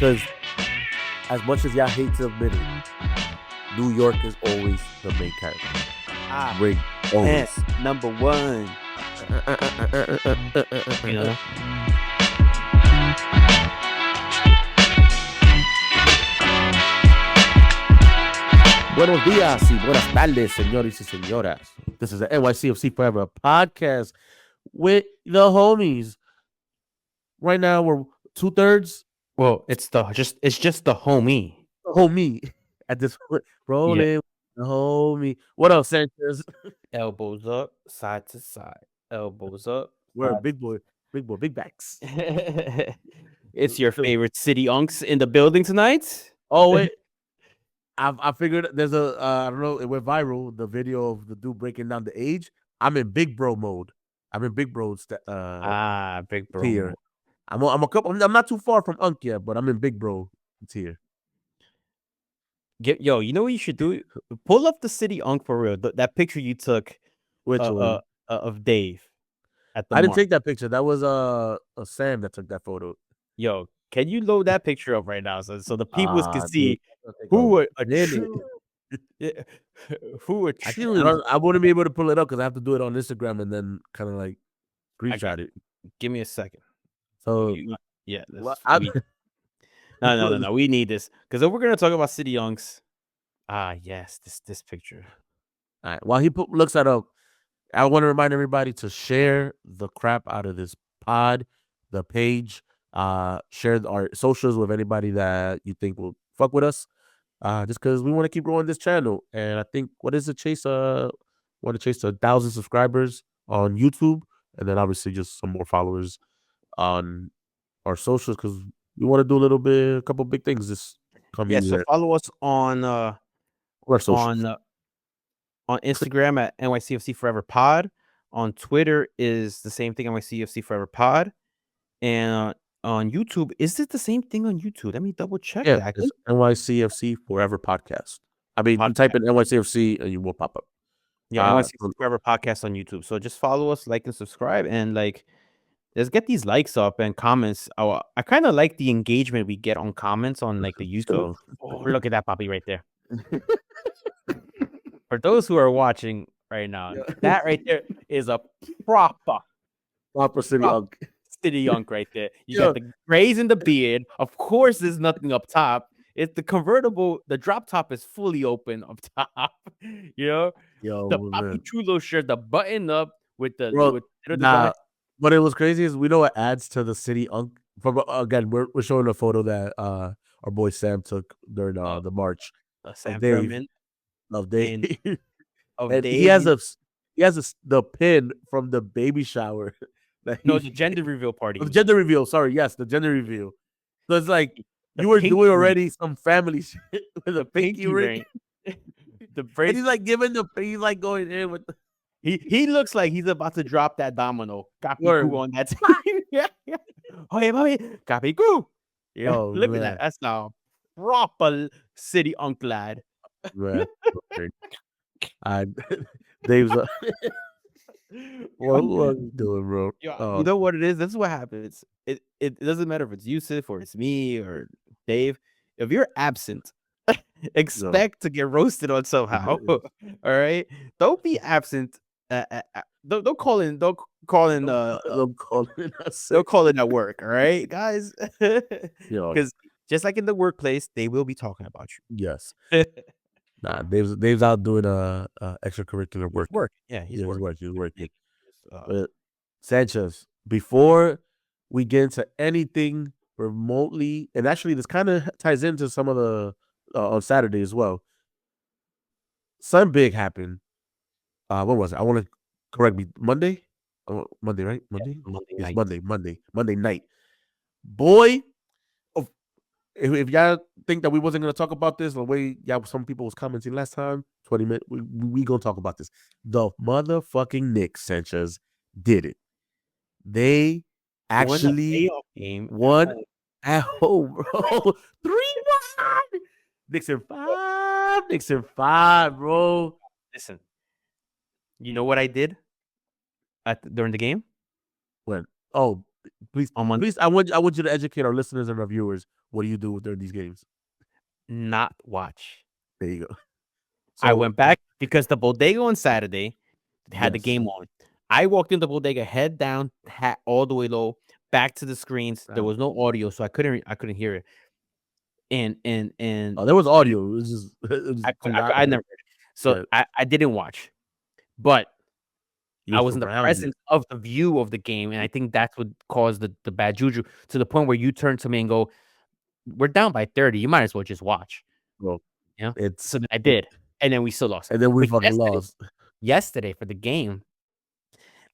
because as much as y'all hate to admit it, New York is always the main character. Ring always. Number one. You know? Buenos días y buenas tardes, señores y señoras. This is the NYCFC Forever podcast with the homies. Right now, we're 2/3. Well, it's just the homie. The homie at this rolling. The homie. What else, Sanchez? Elbows up, side to side. Elbows up. We're big boy, big backs. It's your favorite city unks in the building tonight. Oh wait. I figured there's a I don't know, it went viral, the video of the dude breaking down the age. I'm in big bro mode. I'm in big bro big bro tier. I'm not too far from Unk yet, but I'm in big bro tier. You know what you should do? Pull up the city unk for real. That picture you took of Dave at the I didn't take that picture. That was Sam that took that photo. Yo, can you load that picture up right now so the people can see who a true I wouldn't be able to pull it up because I have to do it on Instagram and then kind of like screenshot it. Give me a second. So yeah, no. We need this because we're gonna talk about city unks. Yes, this picture. All right. While he looks that up, I want to remind everybody to share the crap out of this pod, the page. Share our socials with anybody that you think will fuck with us. Just because we want to keep growing this channel, and I think want to chase 1,000 subscribers on YouTube, and then obviously just some more followers on our socials because we want to do a couple big things this coming year. So follow us on on Instagram at NYCFC Forever Pod. On Twitter is the same thing, NYCFC Forever Pod, and on YouTube, is it the same thing on YouTube? Let me double check that. It's NYCFC Forever Podcast. I mean, you type in NYCFC and you will pop up. Yeah, NYCFC Forever Podcast on YouTube. So just follow us, like, and subscribe, and let's get these likes up and comments. I kind of like the engagement we get on comments on the YouTube. Look at that puppy right there. For those who are watching right now, that right there is a proper city unk. City unk right there. You got the grays in the beard. Of course, there's nothing up top. It's the convertible. The drop top is fully open up top. The Papi Chulo shirt, the button up with the. What it was crazy is we know what adds to the city unk. Again, we're showing a photo that our boy Sam took during the march. Sam Berman. Love Dave. And he has the pin from the baby shower. The gender reveal party. The gender reveal. Sorry, yes, the gender reveal. So it's like you were doing already some family shit with a pinky ring. The bracelet. He's like giving he's like going in with. He looks like he's about to drop that domino. Capicu on that time. Yeah. Hey, Capicu. Look at that. That's a proper city unk lad. Right. Dave's what are you doing, bro? You know what it is? This is what happens. It doesn't matter if it's Yousef or it's me or Dave. If you're absent, expect to get roasted on somehow. All right? Don't be absent. Don't call in. Don't call in. Don't call in at work. All right, guys. Because just like in the workplace, they will be talking about you. Yes. Nah, Dave's out doing extracurricular work. Yeah, he's working. But Sanchez, before we get into anything remotely, and actually this kind of ties into some of the on Saturday as well. Something big happened. What was it? I want to correct me. Monday, right? Monday. Yeah, Monday night. Boy. If y'all think that we wasn't gonna talk about this, the way some people was commenting last time, 20 minutes, we gonna talk about this. The motherfucking Knicks, Sanchez, did it. They actually won at home, bro. 3-1. Knicks in 5, bro. Listen, you know what I did during the game? When? Oh, Please, on Monday. please, I want you to educate our listeners and our viewers. What do you do during these games? Not watch. There you go. I So went back because the bodega on Saturday had the yes, game on. I walked in the bodega, head down, hat all the way low, back to the screens. There was no audio, so I couldn't hear it. And oh, there was audio. It was just it was too loud. I never heard it. So Yeah, I didn't watch, but you I were was in the surrounded. presence of the view of the game, and I think that's what caused the bad juju to the point where you turn to me and go, "We're down by 30. You might as well just watch." Bro, You know? it's So then I it, did, and then we still lost. and then we But fucking lost. yesterday for the game,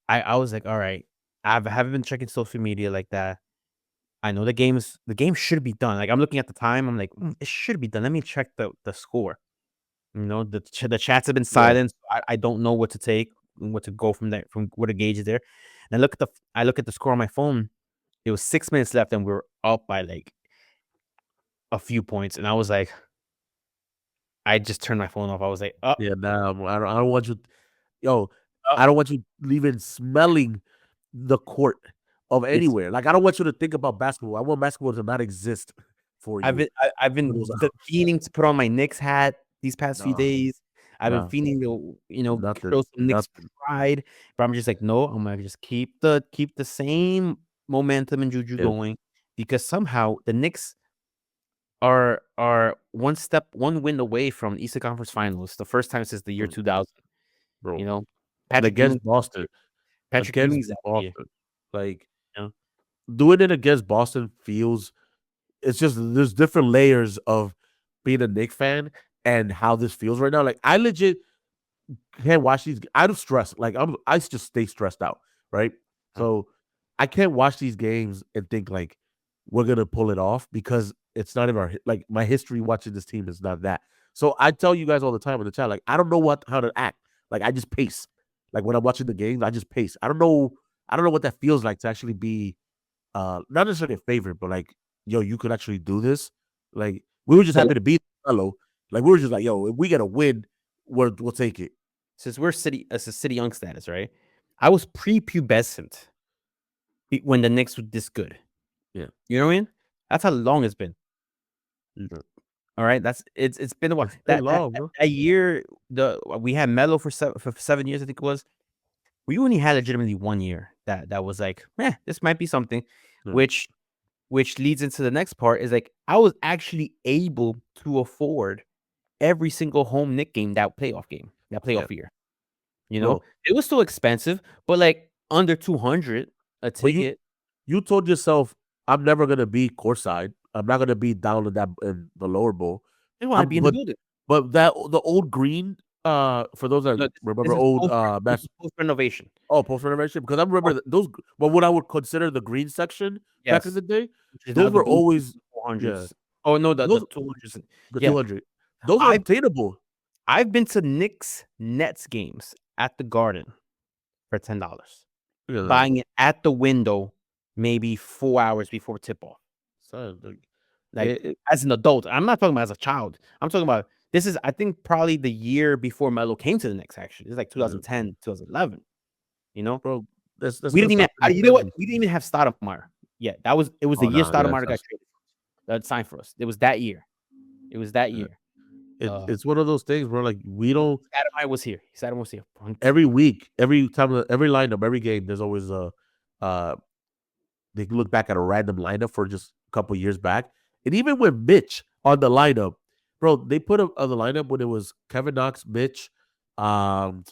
I was like, "All right, haven't been checking social media like that. I know the game should be done." Like, I'm looking at the time, I'm like, It should be done. Let me check the score." You know, the chats have been Yeah, silenced. I don't know what to take and what to go from there, from what to gauge is there. And I look at the score on my phone. It was 6 minutes left, and we're up by, like, a few points, and I was like I just turned my phone off. I was like, "Oh, yeah. Nah, I don't want you. Yo, oh, I don't want you even smelling the court of it's." anywhere. Like I don't want you to think about basketball. I want basketball to not exist for you. I've For been those fiending to put on my Knicks hat these past few no, days. I've been no, fiending to, nothing, show some Knicks nothing. pride, but I'm just like, "No, I'm gonna just keep the same momentum and juju Yeah, going," because somehow the Knicks are one win away from Eastern Conference Finals, the first time since the year mm, 2000, you bro. know? And Patrick Ewing against Boston, Patrick against Ewing's that year, Boston, like you know? doing it against Boston feels. It's just there's different layers of being a Knicks fan and how this feels right now. Like I legit can't watch these. I'm stressed. Like I just stay stressed out, right? Uh, So I can't watch these games and think like we're gonna pull it off because it's not in our like my history watching this team is not that. So I tell you guys all the time in the chat, like I don't know how to act. Like I just pace. Like when I'm watching the games, I just pace. I don't know what that feels like to actually be not necessarily a favorite, but like, yo, you could actually do this. Like we were just so happy to be fellow. Like we were just like, yo, if we get a win, we'll take it. since we're as a city young status, right? I was prepubescent when the Knicks were this good. Yeah. You know what I mean? That's how long it's been. Yeah. All right, it's been a while. It's been long, bro. That year, we had Melo for 7 years, I think it was. We only had legitimately 1 year that was like, this might be something, Yeah. which leads into the next part is like I was actually able to afford every single home Nick game, that Yeah. playoff year. You know, Bro. it was still expensive, but like under 200 a But ticket. you told yourself, I'm never gonna be courtside. I'm not gonna be down in the lower bowl. They want to I'm be in the building. but that the old green for those that No, remember this is old this best is post renovation. post renovation because I remember those well what I would consider the green section back in Yes, the day. which is now Those the were blue always yeah 400s. Oh no, the those 200s. the Yeah, 200. Those are I've obtainable. I've been to Knicks Nets games at the Garden for $10, Yeah, buying it at the window maybe 4 hours before tip off. son, Like it, as an adult, I'm not talking about as a child. I'm talking about this is I think probably the year before Melo came to the Knicks. Actually, it's like yeah, 2010, 2011. You know, bro. we didn't Let's even not forget you know what, Philly. we didn't even have Stoudemire yet. It was the Oh year no, yes, Stoudemire got traded. That signed for us. It was that year. It was that yeah. year. Uh, It's one of those things where like we don't Stoudemire was here. Stoudemire was here. every week, every time, every lineup, every game. There's always a uh they look back at a random lineup for just a couple years back, and even with Mitch on the lineup, bro, they put him on the lineup when it was Kevin Knox, Mitch, um,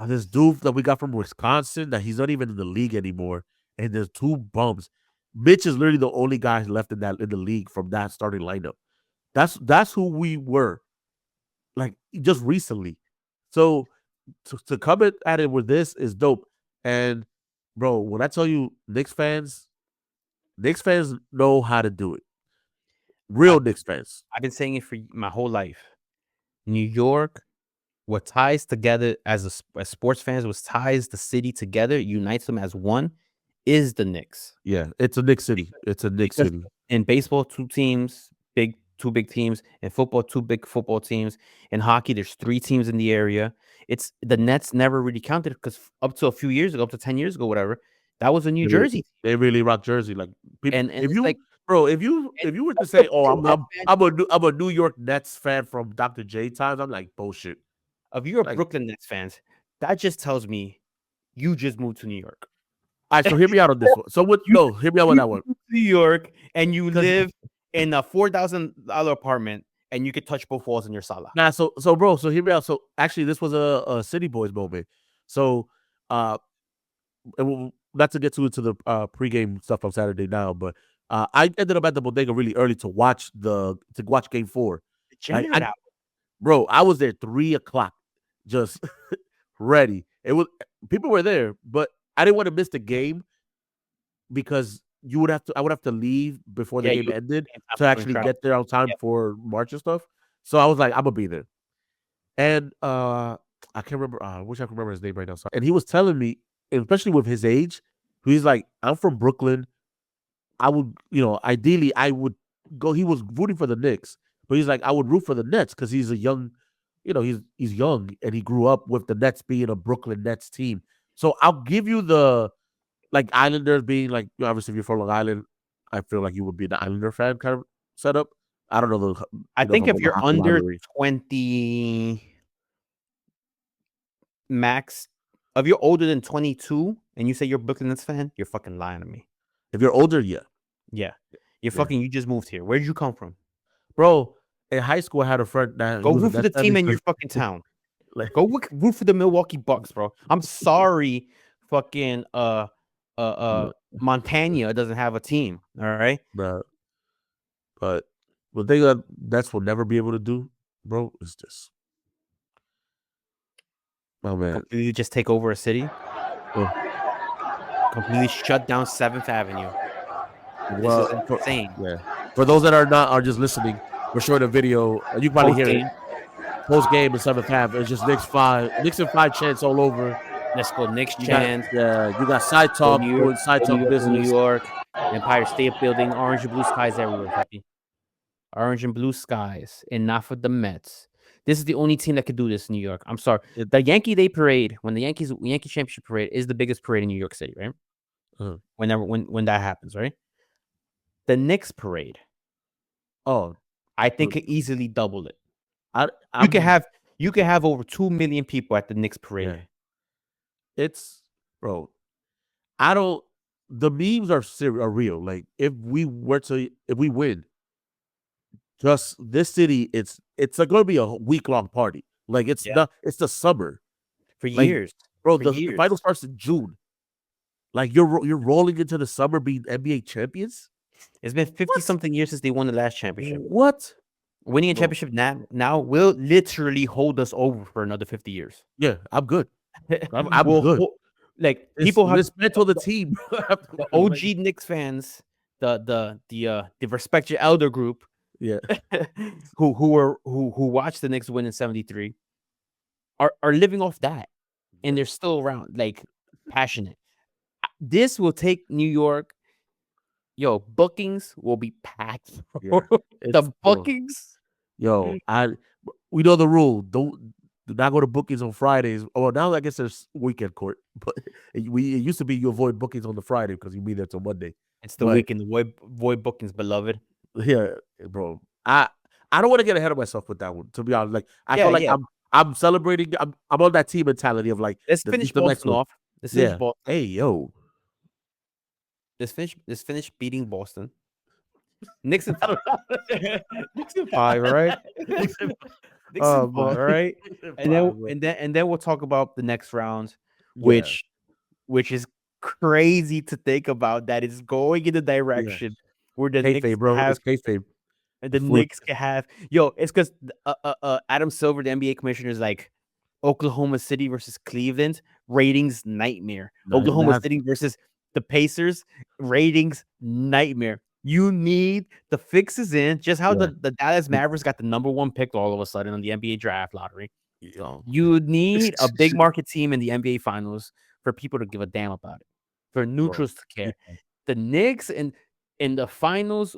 this dude that we got from Wisconsin that he's not even in the league anymore, and there's two bums. Mitch is literally the only guy left in the league from that starting lineup. That's who we were like just recently. So to come at it with this is dope. And bro, when I tell you Knicks fans know how to do it. I, Real Knicks fans. I've been saying it for my whole life. New York, what ties together as sports fans, what ties the city together, unites them as one, is the Knicks. Yeah, it's a Knicks city. It's a Knicks Because city. in baseball, two big teams. In football, two big football teams. In hockey, there's three teams in the area. It's the Nets never really counted because up to a few years ago, up to 10 years ago, whatever, That was a New Jersey, They really rock Jersey. Like people, and if it's you, like, bro, and if you were to the say, "Oh, Brooklyn fan, I'm a New York Nets fan from Dr. J times," I'm like bullshit. if you're a Like, Brooklyn Nets fans, that just tells me you just moved to New York. all right, so hear me out on this one. So what? You No, hear me out on you that one. moved to New York and you Because live in a $4,000 apartment and you could touch both walls in your sala. nah, so bro, so hear me out. So actually, this was a City Boys moment. So, uh, not to get too into the pregame stuff on Saturday now, but I ended up at the bodega really early to watch Game 4. Like Degenerate out. bro, I was there 3 o'clock, just ready. It was people were there, but I didn't want to miss the game because I would have to leave before the Yeah, game you ended can't to stop doing actually travel. get there on time Yeah. for March and stuff. So I was like, I'm gonna be there. And I can't remember. I wish I could remember his name right now. Sorry. And he was telling me, especially with his age, he's like, I'm from Brooklyn. I would, ideally, I would go. He was rooting for the Knicks, but he's like, I would root for the Nets because he's a young, he's young and he grew up with the Nets being a Brooklyn Nets team. So I'll give you the like Islanders being like, obviously, if you're from Long Island, I feel like you would be an Islander fan kind of setup. I don't know I if think I'm if on the you're hockey under rivalry. 20 max, if you're older than 22 and you say you're a Brooklyn Nets fan, you're fucking lying to me. If you're older, yeah, Yeah. yeah, You just moved here. Where did you come from? bro. In high school, I had a friend that he Go was a root for Nets the fan team in your because fucking town. like, Go root for the Milwaukee Bucks, bro. I'm sorry, fucking uh uh Montana doesn't have a team. All right. bro. But the thing that Nets will never be able to do, bro, is just, oh man, Completely just take over a city. oh, Completely shut down 7th Avenue. This is well, insane. yeah. For those that are just listening, we're showing a video. You can probably Post hear it game. post game in 7th half. It's just Knicks and 5 chants all over. Let's go Knicks chant. You got side Go talk New York. doing side Go New talk York. Go New business. York. Empire State Building. Orange and blue skies everywhere, Peppy. Orange and blue skies, and not for the Mets. This is the only team that could do this in New York. I'm sorry. It, The Yankee Day parade, when the Yankee Championship parade is the biggest parade in New York City, right? uh, When that happens, right? The Knicks parade, oh, I think could easily double it. I You can I'm have over 2 million people at the Knicks parade. yeah. It's bro. I don't. The memes are real. Like if we win, just this city, it's going to be a week-long party. Like Yeah. it's the summer. For Like, years. bro, For the years. final starts in June. Like you're rolling into the summer being NBA champions. It's been 50 something years since they won the last championship. What? Winning a Bro, championship now will literally hold us over for another 50 years. yeah, I'm good. I'm Well, good. like people have dismantle the team. the OG Knicks fans, the respect your elder group, Yeah, who watched the Knicks win in '73, are living off that, and they're still around, like passionate. This will take New York. Yo, bookings will be packed. yeah. The bookings. Yo, we know the rule. Do not go to bookings on Fridays. Oh, well, now I guess there's weekend court, but it used to be you avoid bookings on the Friday because you be there till Monday. It's the weekend. Avoid bookings, beloved. Yeah, bro. I don't want to get ahead of myself with that one. To be honest, like I feel like Yeah. I'm celebrating. I'm on that team mentality of like Let's finish the next Boston one. off. Let's finish Yeah. Boston. Hey yo. Let's finish beating Boston. Knicks and 5. Knicks and 5, right? Knicks and 5, all right? And then we'll talk about the next round, which is crazy to think about, that it's going in the direction where the Knicks bro. have It's kayfabe. and the Knicks can have it's because Adam Silver, the NBA commissioner, is like Oklahoma City versus Cleveland ratings nightmare. Oklahoma City versus the Pacers ratings nightmare. You need the fixes in, just how the Dallas Mavericks got the number 1 pick all of a sudden on the NBA draft lottery. You need a big market team in the NBA finals for people to give a damn about it, for neutrals to care. The Knicks in the finals.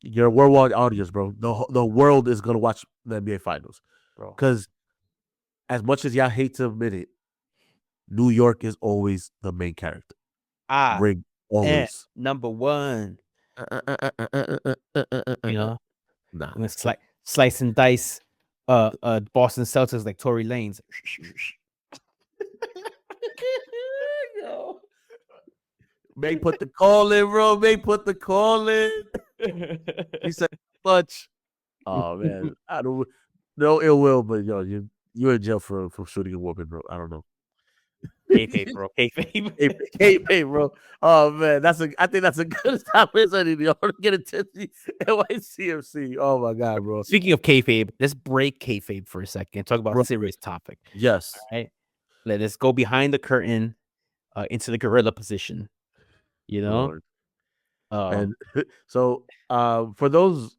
You're a worldwide audience, bro. The world is gonna watch the NBA finals, bro. Because as much as y'all hate to admit it, New York is always the main character. Ring always. Number one. You know, Nah. I'm gonna slice and dice Boston Celtics like Tory Lanez. Yo. May put the call in, bro. May put the call in. He said clutch. Oh man. I don't no ill will, but yo, you're in jail for shooting a woman, bro. I don't know. Kayfabe, bro. Kayfabe. Hey, bro. Oh man, I think that's a good stop. Anything y'all to get attention. NYCFC. Oh my god, bro. Speaking of kayfabe, let's break kayfabe for a second. Talk about Bro. serious topic. Yes. All right, let's go behind the curtain, into the gorilla position. You know, Lord. And so for those,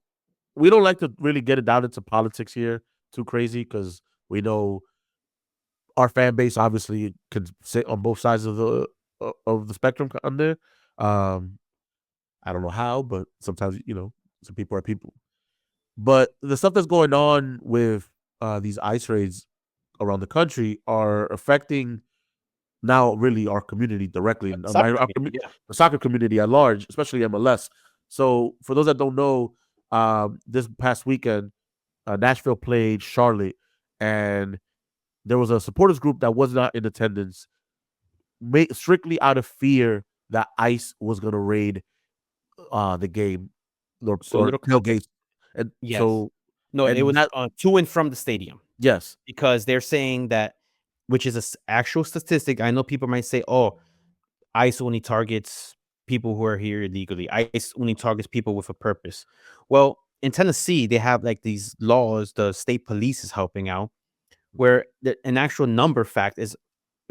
we don't like to really get it down into politics here too crazy because we know our fan base obviously can sit on both sides of the spectrum on there. I don't know how, but sometimes some people are people. But the stuff that's going on with these ice raids around the country are affecting now really our community directly, and the soccer community at large, especially MLS. So for those that don't know, this past weekend, Nashville played Charlotte, and there was a supporters group that was not in attendance, strictly out of fear that ICE was going to raid the game or tailgates. And yes. so no, it was to and from the stadium. Yes, because they're saying that, which is an actual statistic. I know people might say, "Oh, ICE only targets people who are here illegally. ICE only targets people with a purpose." Well, in Tennessee, they have like these laws. The state police is helping out, where an actual number fact is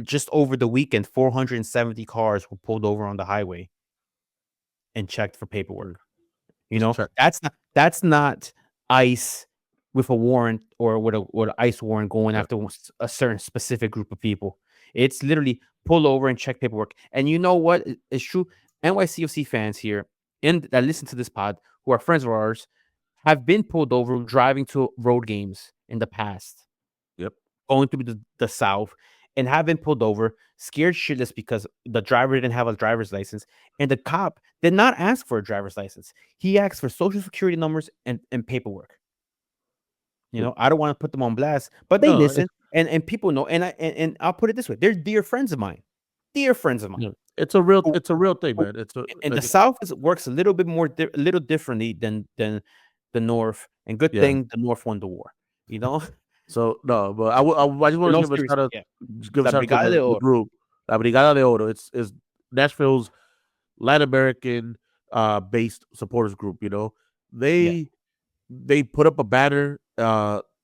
just over the weekend, 470 cars were pulled over on the highway and checked for paperwork. You know, that's not ICE with a warrant or with an ICE warrant going after a certain specific group of people. It's literally pull over and check paperwork. And you know what? It's true. NYCFC fans here that listen to this pod, who are friends of ours, have been pulled over driving to road games in the past. Yep. Going through the South, and have been pulled over, scared shitless because the driver didn't have a driver's license. And the cop did not ask for a driver's license. He asked for social security numbers and paperwork. You know, I don't want to put them on blast, but they listen and people know. And I'll put it this way: they're dear friends of mine. Dear friends of mine. Yeah. It's a real thing, man. And the South works a little bit more, a little differently than the North. And good thing the North won the war. You know. So no, but I just want to give a shout out. Give a shout out to the group. La Brigada de Oro. It's Nashville's Latin American based supporters group. You know, they put up a banner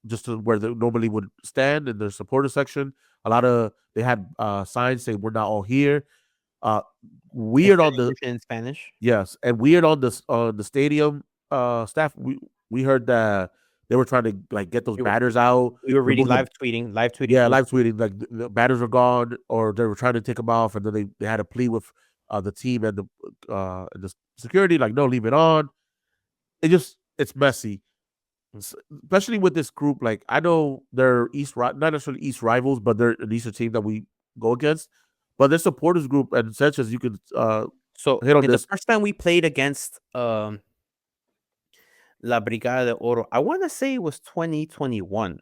just to where they normally would stand in the supporter section. They had signs saying "We're not all here." Weird on the in Spanish. Yes, and weird on the stadium staff. We heard that they were trying to like get those banners out. We were reading live tweeting. Yeah, live tweeting. Like the banners are gone, or they were trying to take them off, and then they had a plea with the team and the security, like no, leave it on. It's messy, especially with this group. Like I know they're not necessarily East rivals, but they're an Eastern team that we go against. But their supporters group and Sanchez, you could hit on this. The first time we played against La Brigada de Oro, I want to say it was 2021.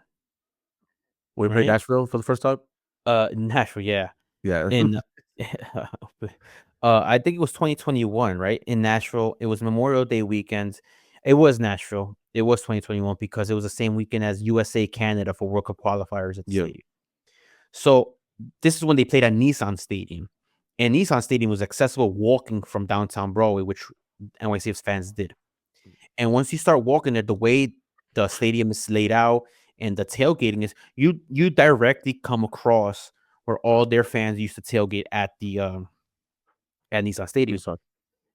We played Nashville for the first time? Nashville, yeah. Yeah. I think it was 2021, right? In Nashville. It was Memorial Day weekend. It was Nashville. It was 2021 because it was the same weekend as USA Canada for World Cup qualifiers at the stadium. So this is when they played at Nissan Stadium. And Nissan Stadium was accessible walking from downtown Broadway, which NYCFC fans did. And once you start walking there, the way the stadium is laid out and the tailgating is, you directly come across where all their fans used to tailgate at the at Nissan Stadium.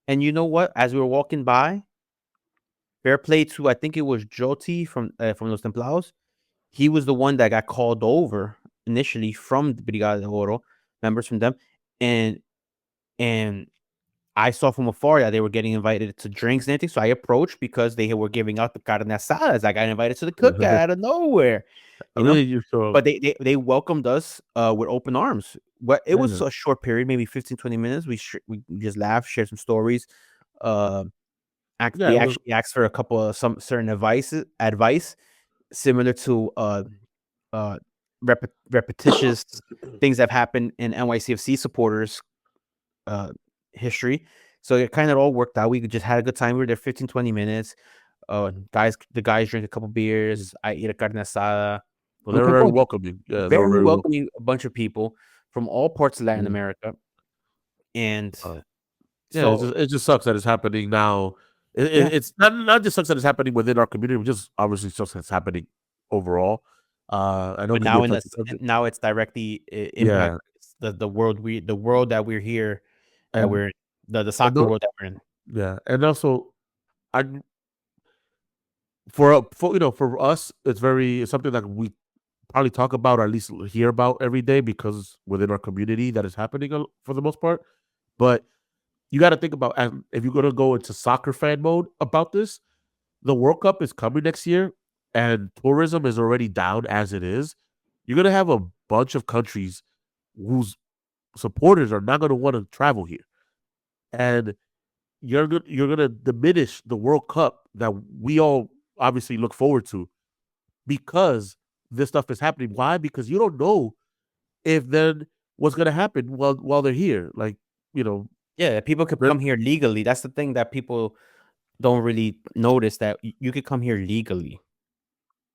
And you know what? As we were walking by, fair play to, I think it was Joti from Los Templados. He was the one that got called over initially from the Brigada de Oro, members from them, and I saw from afar that they were getting invited to drinks and everything. So I approached because they were giving out the carne asadas. I got invited to the cookout out of nowhere. But they welcomed us with open arms. it was a short period, maybe 15, 20 minutes. We just laughed, shared some stories. Uh, they actually asked for a couple of some certain advice similar to uh repetitious things that have happened in NYCFC supporters history. So it kind of all worked out. We just had a good time. We were there 15, 20 minutes. The guys drink a couple beers. I eat a carne asada. Well, they were very welcoming. Yeah, they were Very very welcoming. A bunch of people from all parts of Latin America, and yeah, so it just sucks that it's happening now. It's not just sucks that it's happening within our community. It just obviously sucks that it's happening overall. I know but it can be now a touchy subject. now it's directly impact the world the world that we're here, that and we're the soccer world that we're in. yeah, and also I for for us, it's something that we probably talk about or at least hear about every day because within our community that is happening for the most part. But you got to think about if you're going to go into soccer fan mode about this, the World Cup is coming next year and tourism is already down as it is. You're going to have a bunch of countries whose supporters are not going to want to travel here. And you're going to diminish the World Cup that we all obviously look forward to because this stuff is happening. Why? Because you don't know if then what's going to happen while they're here. Like, Yeah, people could come here legally. That's the thing that people don't really notice, that you could come here legally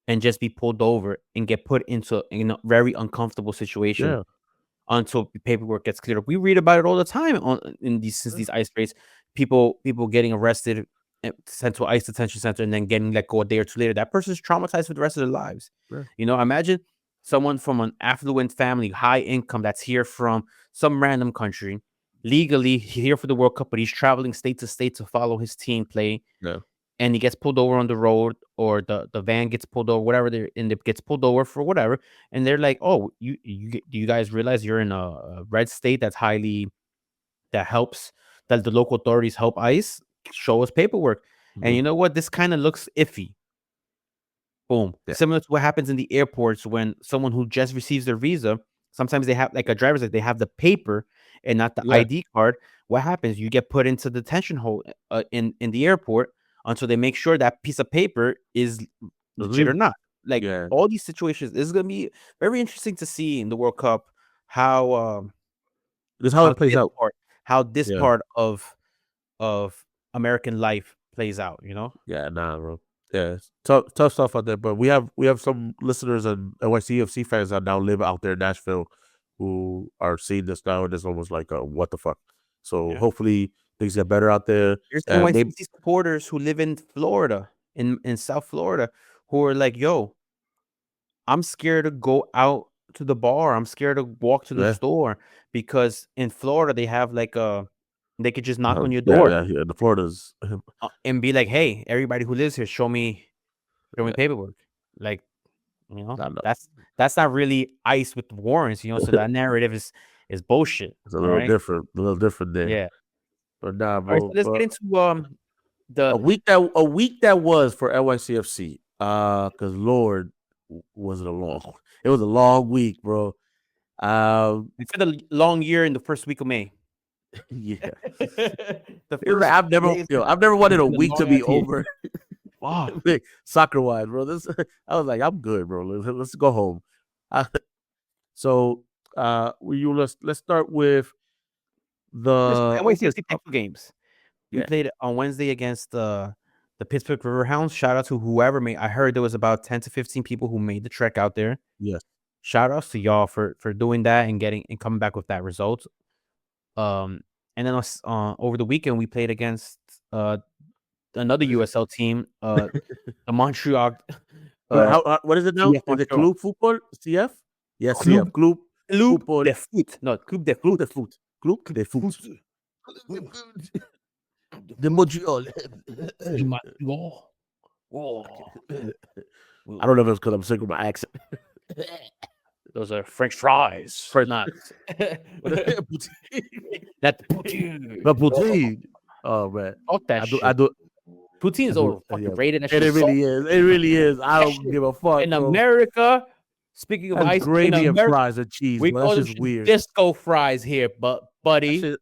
and just be pulled over and get put into a very uncomfortable situation until paperwork gets cleared up. We read about it all the time in these ICE raids. People getting arrested, sent to ICE detention center, and then getting let go a day or two later. That person's traumatized for the rest of their lives. Imagine someone from an affluent family, high income, that's here from some random country, legally here for the World Cup, but he's traveling state to state to follow his team play. And he gets pulled over on the road, or the van gets pulled over, whatever, it gets pulled over for whatever, and they're like, "Oh, do you guys realize you're in a red state that helps, that the local authorities help ICE? Show us paperwork." And you know what? This kind of looks iffy. Boom. Similar to what happens in the airports when someone who just receives their visa, sometimes they have, like a driver's, like, they have the paper and not the ID card. What happens? You get put into detention hold in the airport until they make sure that piece of paper is legit or not. Like, all these situations, this is gonna be very interesting to see in the World Cup how this how it plays out. How this part of American life plays out. Yeah, nah, bro. Yeah, tough stuff out there. But we have some listeners and NYCFC fans that now live out there in Nashville who are seeing this now, and it's almost like what the fuck. So hopefully things get better out there. There's NYCFC supporters who live in Florida, in South Florida, who are like, "Yo, I'm scared to go out to the bar. I'm scared to walk to the store because in Florida they have like they could just knock on your door." Yeah. The Florida's and be like, "Hey, everybody who lives here, show me paperwork." Like, that's not really ICE with warrants, so that narrative is bullshit. It's a little different there. Yeah. But nah, bro. All right, so let's get into a week that was for NYCFC. Because Lord, was it it was a long week, bro. It's been a long year in the first week of May. Yeah. I've never wanted a week to be over. Wow. Soccer wise, bro. I was like, I'm good, bro. Let's go home. So let's start with the NYCFC games. We played on Wednesday against the Pittsburgh Riverhounds. Shout out to whoever I heard there was about 10 to 15 people who made the trek out there. Yes. Shout outs to y'all for doing that and coming back with that result. And then over the weekend we played against another USL team, the Montreal. What is it now? Is it Club Football? CF? Yes, CF. Club de Foot. No, Club de Foot. Club de Foot. The Montreal. Oh. I don't know if it's because I'm sick with my accent. Those are French fries. Not poutine. But poutine. Oh man, I do. Poutine is overrated. It really is. It really is. I don't give a fuck. In America, Speaking of That's ice in gravy and America, fries and cheese, we bro. That's call them just weird. disco fries here, but That buddy. shit,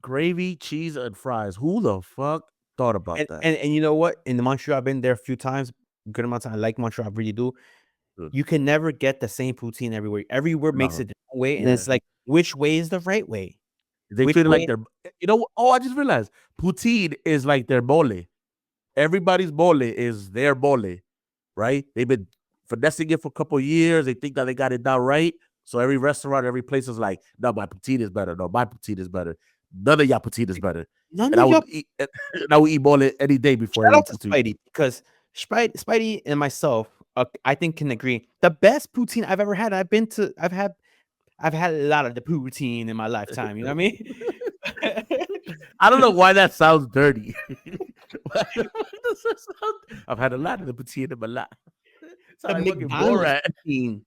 gravy, cheese, and fries. Who the fuck thought about And, that? and and you know what? In the Montreal, I've been there a few times. Good amount of time. I like Montreal. I really do. Dude, You can never get the same poutine everywhere. Everywhere makes no. it different way, and Yeah. it's like, which way is the right way? They Which treat it like way? their oh, I just realized poutine is like their mole. Everybody's mole is their mole, right? They've been finessing it for a couple of years. They think that they got it down right. So every restaurant, every place is like, no, my poutine is better. No, my poutine is better. None of y'all poutine is better. None And of I y'all. would eat and I would eat mole any day before I Shout out eat to poutine. Spidey because Spidey and myself, I think can agree. The best poutine I've ever had. I've had a lot of the poutine in my lifetime. You know what I mean? I don't know why that sounds dirty. I've had a lot of the poutine in my life. Sound The like fucking McDonald's Borat. poutine.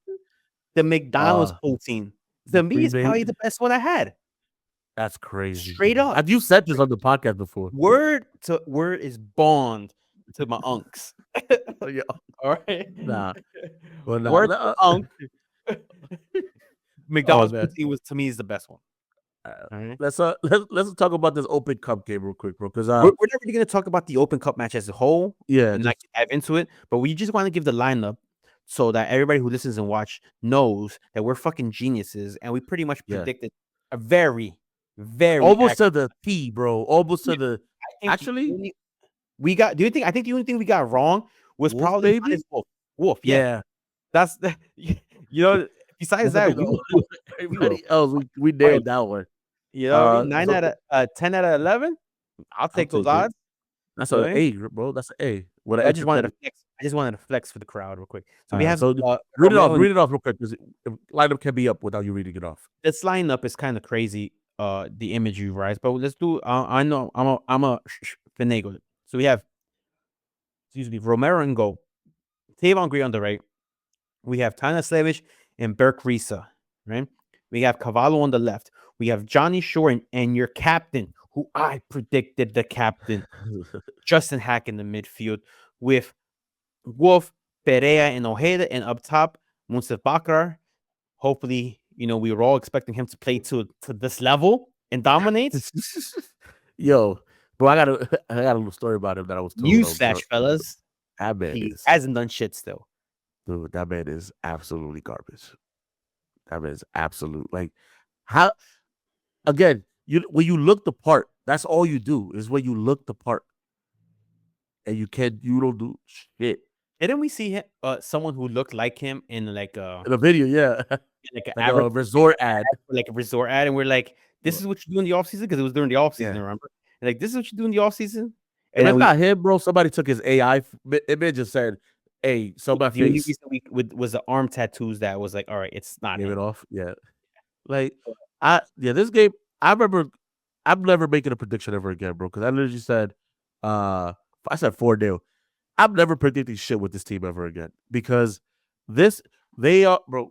The McDonald's poutine. The To me, is pre-made. probably the best one I had. That's crazy. Straight up. Have you said this on the podcast before? Word to word is bond to my unks. Yeah. All right. Nah. Well, nah. Word to unk. Oh McDonald's man. poutine was to me is the best one. All right. Let's talk about this Open Cup game real quick, bro. Because We're never going to talk about the Open Cup match as a whole yeah, and just, like dive into it, but we just want to give the lineup so that everybody who listens and watch knows that we're fucking geniuses and we pretty much yeah, predicted a very, very almost accurate. to the T, bro. Almost to the. I think the Actually, only we got. Do you think? I think the only thing we got wrong was Wolf, probably baby. Johannes Wolf. Wolf, yeah. Yeah, That's the. You know. Besides that's the that, thing. we were Everybody else, we fine. nailed that one. You know what I mean? Nine So out of 10 out of 11. I'll I'll take those take it. odds. That's You know a what I mean? A, bro. That's an A. With an I just wanted to empathetic. flex. I just wanted to flex for the crowd real quick. So we have So read it off. Romeo and Read it off real quick because lineup can be up without you reading it off. this lineup is kind of crazy. The imagery, right? But let's do. I know I'm a finagle it. So we have, excuse me, Romero and goal, Tavon Gray on the right. We have Tana Slavic and Berk Risa, right? We have Cavallo on the left. We have Johnny Shore and your captain, who I predicted the captain, Justin Hack in the midfield, with Wolf, Perea, and Ojeda, and up top, Munsif Bakar. Hopefully, we were all expecting him to play to this level and dominate. Yo, bro, I got a little story about him that I was told. Newsflash, fellas. That man He is, hasn't done shit still. dude. That man is absolutely garbage. That man is absolute. Like, how? Again, when you look the part, that's all you do is when you look the part, and you don't do shit. Didn't we see him, someone who looked like him in like In the video, yeah, an like a resort ad. like a resort ad, and we're like, "This is what you do in the off season," because it was during the off season. Yeah. Remember? And like, this is what you do in the off season. If And then it's we, not him, bro, somebody took his AI image and said, "Hey, so my the only face." reason was the arm tattoos that was like, all right, it's not Gave it him. off. Yeah. Like this game, I remember I'm never making a prediction ever again, bro. Because I literally said, I said 4-0. I'm never predicting shit with this team ever again. Because they are, bro.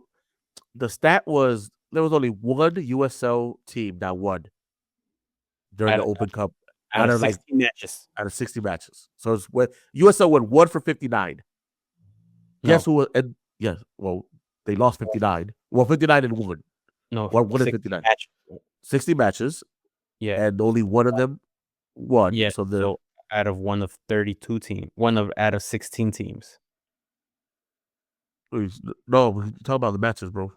The stat was there was only one USL team that won during Out the of, Open Cup out of 16 matches. out of 60 matches. So it's when USL won 1 for 59. Guess who was and yes, well, they lost 59. Well, 59 and 1. No, What is 59? matches. 60 matches. Yeah, And only one of them won. yeah. So So out of one of 32 teams, out of 16 teams. no, we're talking about the matches, bro.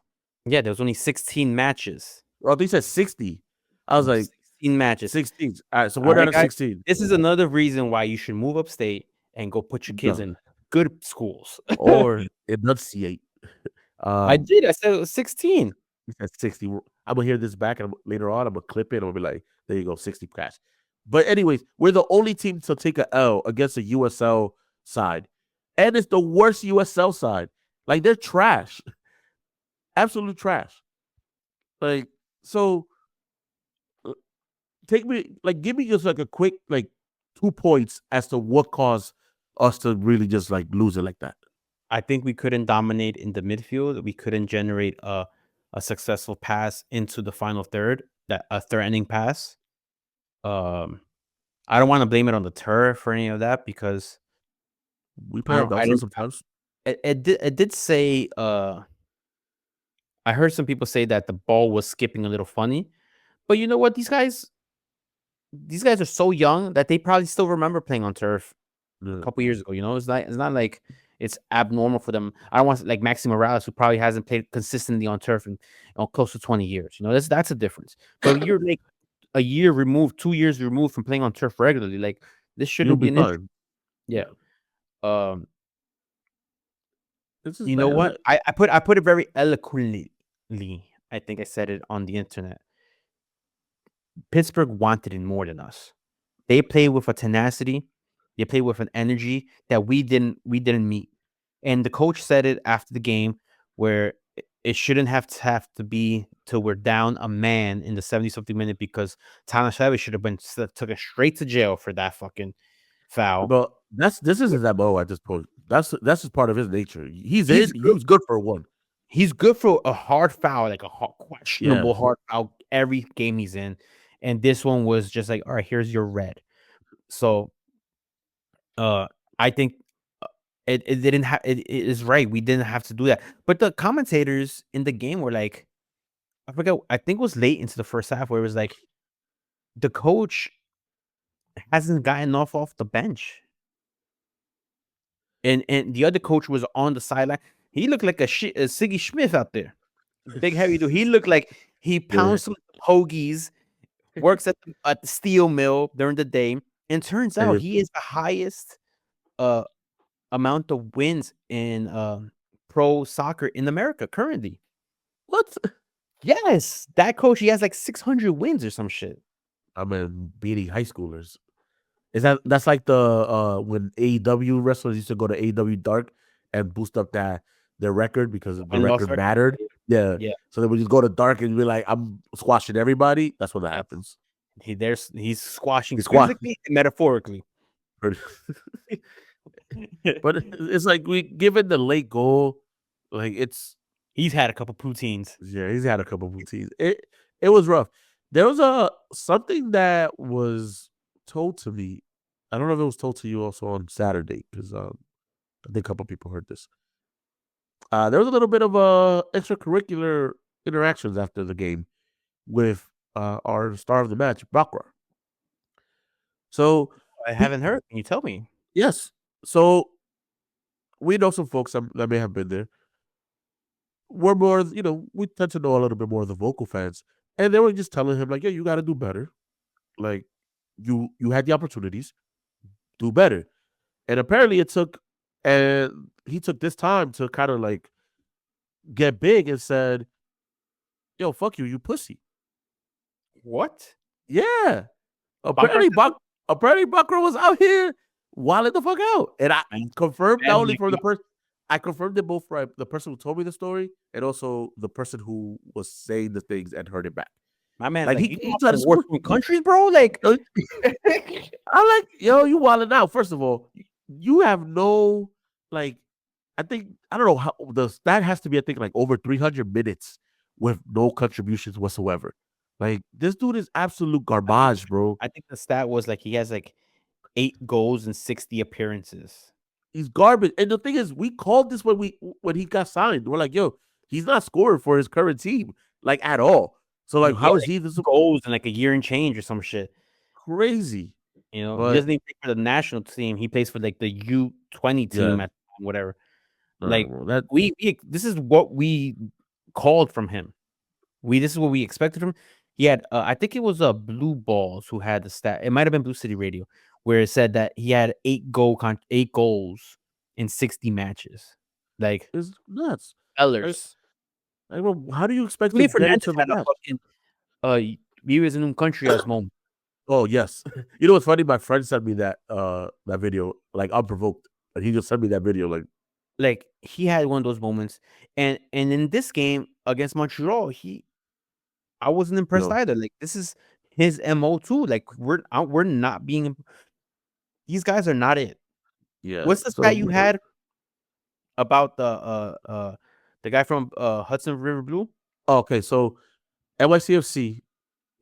Yeah, there was only 16 matches. Oh, they said 60. I was like 16 matches. 16. All right, so we're out of 16. This is another reason why you should move upstate and go put your kids in good schools. Or enunciate. I did. I said it was 16. You said 60. I'm gonna hear this back and later on I'm gonna clip it and I'll be like, there you go, 60 cash. But anyways, we're the only team to take a L against a USL side. And it's the worst USL side. Like they're trash. Absolute trash. Like, so give me just like a quick 2 points as to what caused us to really just like lose it like that. I think we couldn't dominate in the midfield. We couldn't generate a successful pass into the final third, that a threatening pass. I don't want to blame it on the turf or any of that because we play ourselves sometimes. it did say I heard some people say that the ball was skipping a little funny, but you know what? These guys are so young that they probably still remember playing on turf a Yeah. couple years ago. You know, it's not like it's abnormal for them. I don't want like Maxi Morales, who probably hasn't played consistently on turf in close to 20 years. You know, that's a difference. But you're like a year removed, 2 years removed from playing on turf regularly. Like this You'll shouldn't be be an issue. fine. Yeah. Yeah. Um. This is You know bad. what? I put it very eloquently. I think I said it on the internet. Pittsburgh wanted it more than us. They played with a tenacity, they played with an energy that we didn't meet. And the coach said it after the game where it shouldn't have to be till we're down a man in the 70 something minute because Tyler Savage should have been took us straight to jail for that fucking foul. But this is his MO at this point. That's just part of his nature. He's He's in. He good. was good for one. He's good for a hard foul, like a Yeah. questionable hard foul every game he's in. And this one was just like, all right, here's your red. So uh I think it didn't have it is right. We didn't have to do that. But the commentators in the game were like, I forget, I think it was late into the first half where it was like the coach hasn't gotten off the bench. And the other coach was on the sideline. He looked like a Siggy Smith out there. Big heavy dude. He looked like he Yeah. pounds some hoagies, works at the steel mill during the day, and turns out And he is the highest uh amount of wins in pro soccer in America currently. what? Yes, that coach, he has like 600 wins or some shit. I mean, beating high schoolers. That's like the when AEW wrestlers used to go to AEW Dark and boost up their record because the Win-loss record record. mattered. Yeah. Yeah, So they would just go to Dark and be like, I'm squashing everybody. That's what that yes. happens. He's squashing He squash. physically and metaphorically. But it's like we given the late goal, like it's He's had a couple poutines. yeah, he's had a couple of routines. It was rough. There was a something that was told to me. I don't know if it was told to you also on Saturday because I think a couple people heard this. There was a little bit of extracurricular interactions after the game with our star of the match, Bakra. So I he haven't heard. Can you tell me? yes, so we know some folks that may have been there. We're more, we tend to know a little bit more of the vocal fans, and they were just telling him like, "Yeah, you got to do better. Like, you had the opportunities, do better." And apparently, and he took this time to kind of like get big and said, "Yo, fuck you, you pussy." What? Yeah, Bakar apparently, said that? apparently Bakra was out here wilding the fuck out, and I Man, confirmed not man, only like, from the person. I confirmed it both from the person who told me the story and also the person who was saying the things and heard it back. my man's Like like, he you he come tried to from split. war-torn countries, bro? Like, I'm like, yo, you wilding out. First of all, you have no like. I think I don't know how the stat has to be. I think like over 300 minutes with no contributions whatsoever. Like this dude is absolute I think garbage, bro. I think the stat was like he has like 8 goals and 60 appearances. He's garbage. And the thing is, we called this when he got signed. We're like, yo, he's not scoring for his current team like at all. So Yeah, like, he had how is like he this goals in like a year and change or some shit. crazy? You know, he But doesn't even play for the national team. He plays for like the U20 yeah, team at whatever. Like well, that we this is what we called from him. This is what we expected from him. He had I think it was Blue Balls who had the stat. It might have been Blue City Radio where it said that he had 8 goals in 60 matches. Like is nuts. I, Ellers. how do you expect to Lee get Fernandez into the had a match? fucking vives in un country as moment. Oh yes. You know what's funny? My friend sent me that video like unprovoked. And he just sent me that video like Like he had one of those moments, and in this game against Montreal, I wasn't impressed yo either. Like this is his mo too. Like we're not being. These guys are not it. yeah. What's the stat you had about the guy from Hudson River Blue? Okay, so NYCFC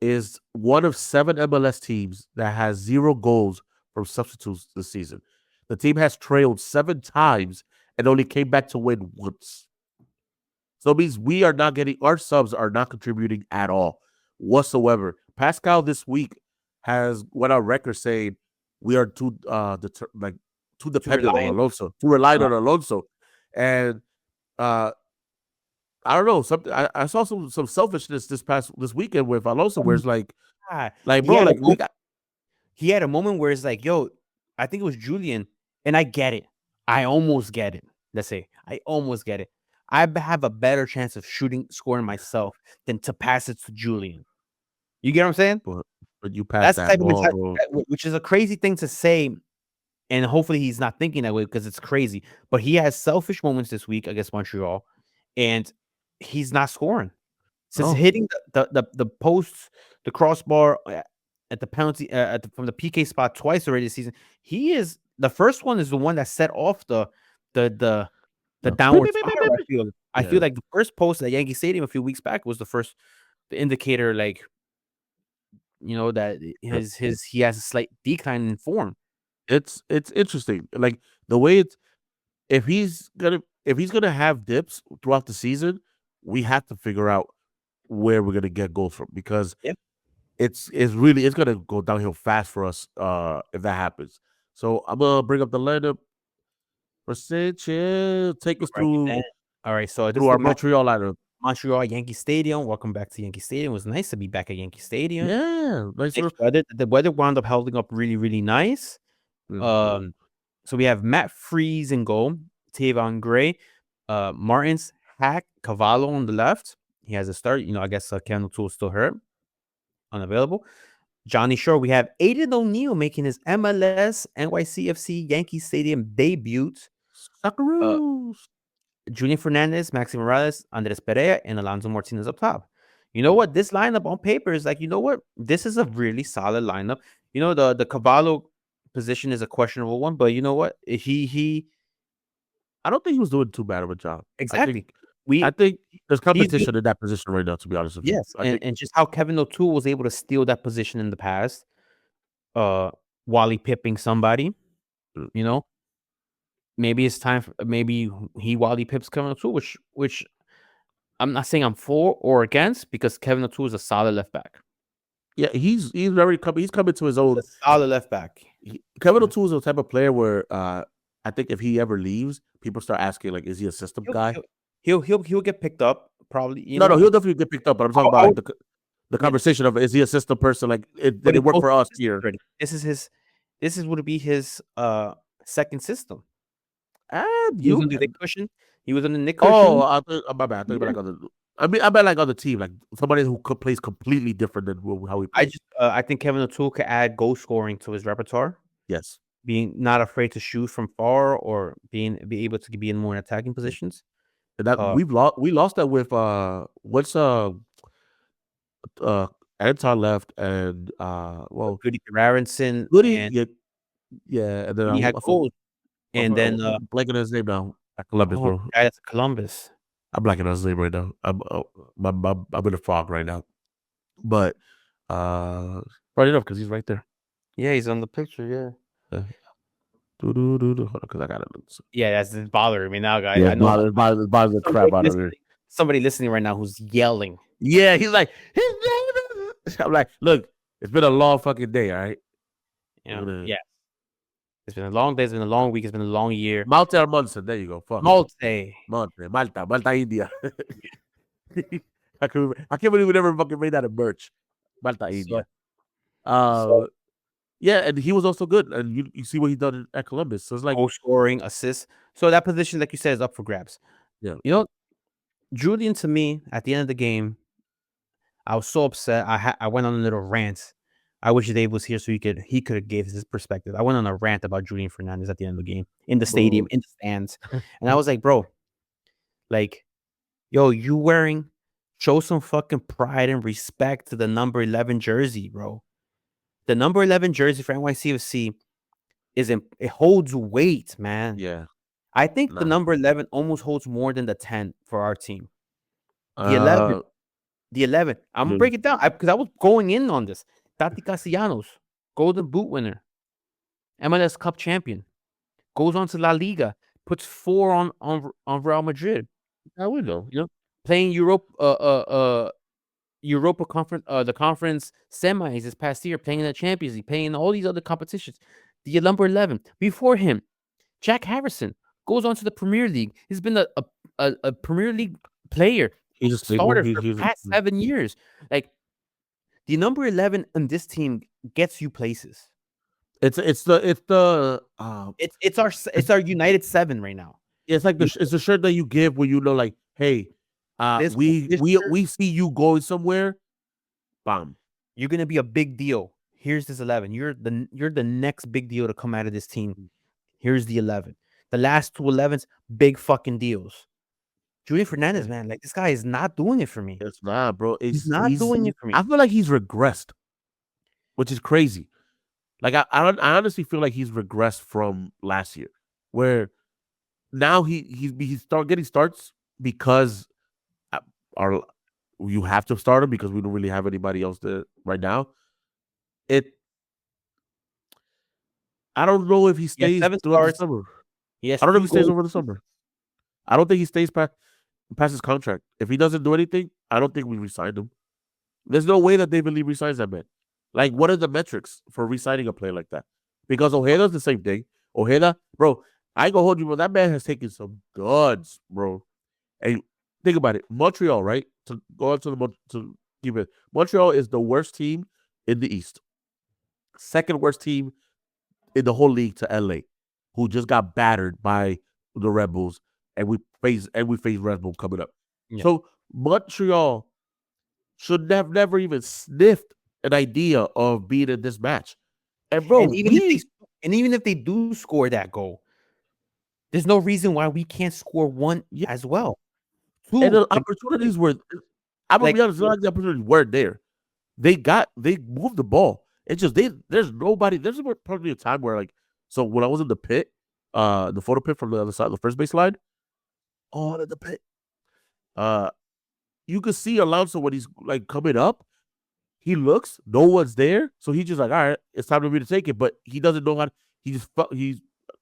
is one of 7 MLS teams that has 0 goals from substitutes this season. The team has trailed 7 times and only came back to win once. So it means we are not getting our subs are not contributing at all whatsoever. Pascal this week has went on record saying we are too Too dependent on reliant. Alonso, too reliant Uh, on Alonso, and uh, I don't know. Something I saw some selfishness this weekend with Alonso, where it's God. like He bro, had a like we moment. got He had a moment where it's like, yo, I think it was Julian, and I get it. I almost get it. Let's say I almost get it. Have a better chance of scoring myself than to pass it to Julian. You get what I'm saying? but, but you passed That's the that type of ball, mentality, bro. which is a crazy thing to say, and hopefully he's not thinking that way because it's crazy. But he has selfish moments this week against Montreal, and he's not scoring. Since No, hitting the posts, the crossbar at the penalty from the PK spot twice already this season, he is the first one is the one that set off the the the no. Beep, downward beep, beep, beep, spiral. beep, I beep. feel. I feel Yeah, like the first post at Yankee Stadium a few weeks back was the indicator, like, that yeah. he has a slight decline in form. It's interesting. Like the way it's if he's gonna have dips throughout the season, we have to figure out where we're gonna get goals from because Yeah, it's gonna go downhill fast for us if that happens. So I'm gonna bring up the lineup for Sanchez. Take us break it down. All right, so this through is the our match. Montreal lineup. Montreal Yankee Stadium. Welcome back to Yankee Stadium. It was nice to be back at Yankee Stadium. Yeah, nice Nice little. weather. The weather wound up holding up really, really nice. Mhm. Um, so we have Matt Freeze in goal, Tavon Gray, Martins, Hack, Cavallo on the left. He has a start. I guess Ken O'Toole still hurt, unavailable. Johnny Shore. We have Aiden O'Neill making his MLS NYCFC Yankee Stadium debut. Uh, Socceroos. Junior Fernandez, Maxi Morales, Andres Pereira, and Alonso Martinez up top. You know what? This lineup on paper is like, what? This is a really solid lineup. The Cavallo position is a questionable one, but you know what? He I don't think he was doing too bad of a job. exactly. I We think there's he's doing, competition in that position right now. To be honest with you, yes, I and think just how Kevin O'Toole was able to steal that position in the past, uh, Wally pipping somebody. mm, You know, maybe it's time for maybe he Wally pips Kevin O'Toole, which I'm not saying I'm for or against because Kevin O'Toole is a solid left back. yeah, he's very coming. He's coming to his He's own. a solid left back. Kevin You know, O'Toole is the type of player where I think if he ever leaves, people start asking like, is he a system he'll guy? he'll he'll get picked up probably. No, he'll definitely get picked up. But I'm talking about I like would, the yeah, conversation of is he a system person? Like, but did it it's work both for us systems here? already. This is would be his second system. And He was you? under Nick Cushion. He was under Nick Oh, Cushion. my bad. I thought you Yeah. meant like on the. I meant like on the team, like somebody who plays completely different than how he plays. I think Kevin O'Toole could add goal scoring to his repertoire, Yes, being not afraid to shoot from far or be able to be in more attacking positions. and that Uh, we lost that with what's uh Anton left and well Goody Aronson Goody and yeah, and then Goody had goals, and then I'm blanking on his name now at Columbus, oh, bro. the guy that's Columbus. I'm blanking on his name right now. I'm in a fog right now, but right enough because he's right there. Yeah, he's on the picture. Yeah. Uh, hold on, because I got it. Yeah, that's bothering me now, guys. Yeah, I know it bothers the crap out of me. somebody listening right now who's yelling. Yeah, he's like his name is. I'm like, look, it's been a long fucking day, all right. Yeah. It's been a long day. It's been a long week. It's been a long year. Malte Munson, there you go. Fuck. Malte. Malta, India. I can't believe we never fucking made that a merch. Malta, So, India. so Yeah, and he was also good, and you see what he done at Columbus. So it's like, goal scoring, assists. So that position, like you said, is up for grabs. yeah, You know, Julian to me at the end of the game, I was so upset. I went on a little rant. I wish Dave was here so he could have gave his perspective. I went on a rant about Julian Fernandez at the end of the game in the stadium, boo. in the stands, and I was like, bro, like, yo, you wearing show some fucking pride and respect to the number 11 jersey, bro. The number 11 jersey for NYCFC it holds weight, man. Yeah, I think the nah. number 11 almost holds more than the 10 for our team. The 11, Uh, the 11. I'm gonna break it down because I was going in on this. Tati Castellanos, Golden Boot winner, MLS Cup champion, goes on to La Liga, puts 4 on Real Madrid. I would know. Yeah, playing Europa conference, the conference semis this past year, playing in the Champions League, playing in all these other competitions. The number 11 before him, Jack Harrison goes on to the Premier League. He's been a Premier League player, He's a staple. starter for the He's past 7 years. Like the number 11 on this team gets you places. It's our United 7 right now. it's like You it's a shirt that you give when you know, like, hey, this we this we shirt, we see you going somewhere. Bam. you're gonna be a big deal. Here's this 11. You're the next big deal to come out of this team. Here's the 11. The last two 11s, big fucking deals. Julian Fernandez, Yeah. man, like this guy is not doing it for me. It's not, bro. He's not doing it for me. I feel like he's regressed, which is crazy. Like I honestly feel like he's regressed from last year, where now he's start getting starts because our you have to start him because we don't really have anybody else there right now. It I don't know if he He has stays 7 throughout the starts. summer. He has I don't know if 2 he stays goals. over the summer. I don't think he stays past his contract. If he doesn't do anything, I don't think we resign him. There's no way that they really resigns that man. Like, what are the metrics for resigning a player like that? Because Ojeda's the same thing. Ojeda, bro, I ain't gonna hold you, bro. That man has taken some duds, bro. And think about it. Montreal, right? To go on to to keep it. Montreal is the worst team in the East. Second worst team in the whole league to LA, who just got battered by the Red Bulls, and we face Red Bull coming up. Yeah. So Montreal should have never even sniffed an idea of being in this match. And bro, And even if they do score that goal, there's no reason why we can't score one yeah, as well. and 2, the opportunities were. I'm gonna like be honest, like the opportunities weren't there. They moved the ball. It's just there's nobody. There's probably a time where, like, so when I was in the pit, the photo pit from the other side, the first base line, all in the pit, uh, you could see Alonso when he's like coming up. He looks, no one's there, so he's just like, all right, it's time for me to take it. But he doesn't know how. He's not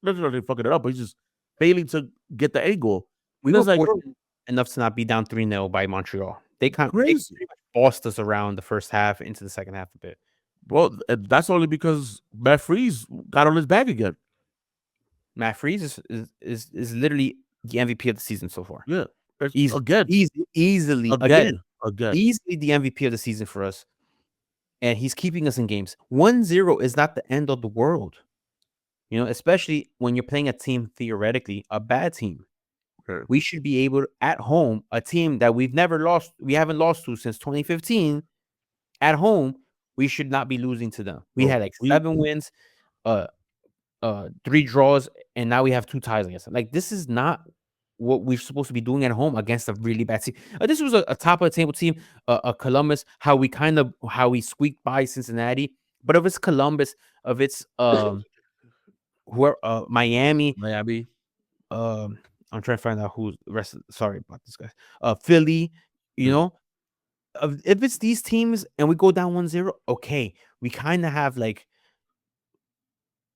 necessarily fucking it up, but he's just failing to get the angle. we And were it's like, bro, fortunate enough to not be down 3-0 by Montreal. They pretty crazy, much bossed us around the first half into the second half a bit. bro. And that's only because Matt Freeze got on his back again. Matt Freeze is literally the MVP of the season so far. Yeah, Easily, again, easily, again. easily the MVP of the season for us. And he's keeping us in games. 1-0 is not the end of the world. You know, especially when you're playing a team, theoretically, a bad team. Okay. We should be able to, at home, a team that we haven't lost to since 2015, at home, we should not be losing to them. We had like 7 wins, 3 draws, and now we have 2 ties against them. Like, this is not what we're supposed to be doing at home against a really bad team. This was a top of the table team, a Columbus, how we squeaked by Cincinnati, but of its Columbus, of its Miami, I'm trying to find out who's the rest. Sorry about this, guys. Philly, you know, if it's these teams and we go down 1-0, okay, we kind of have like,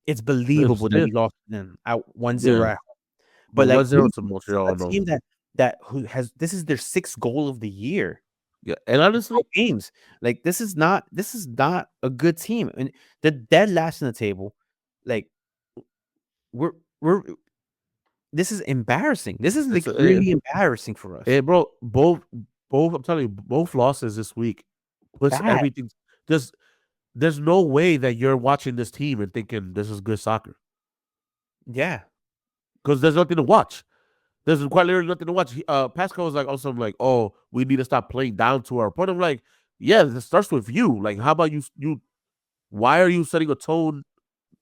it's believable that we lost them at 1-0 at home. But like 1-0 to Montreal, a team who has, this is their 6th goal of the year. Yeah, and honestly, games, like this is not a good team, and the dead last in the table. Like we're this is embarrassing. This is like really embarrassing for us. Hey, bro, both I'm telling you, both losses this week puts Bad. everything. There's no way that you're watching this team and thinking this is good soccer. Yeah, because there's nothing to watch. There's quite literally nothing to watch. Pascal was like also like, oh, we need to stop playing down to our opponent. I'm like, yeah, this starts with you. Like, how about you? Why are you setting a tone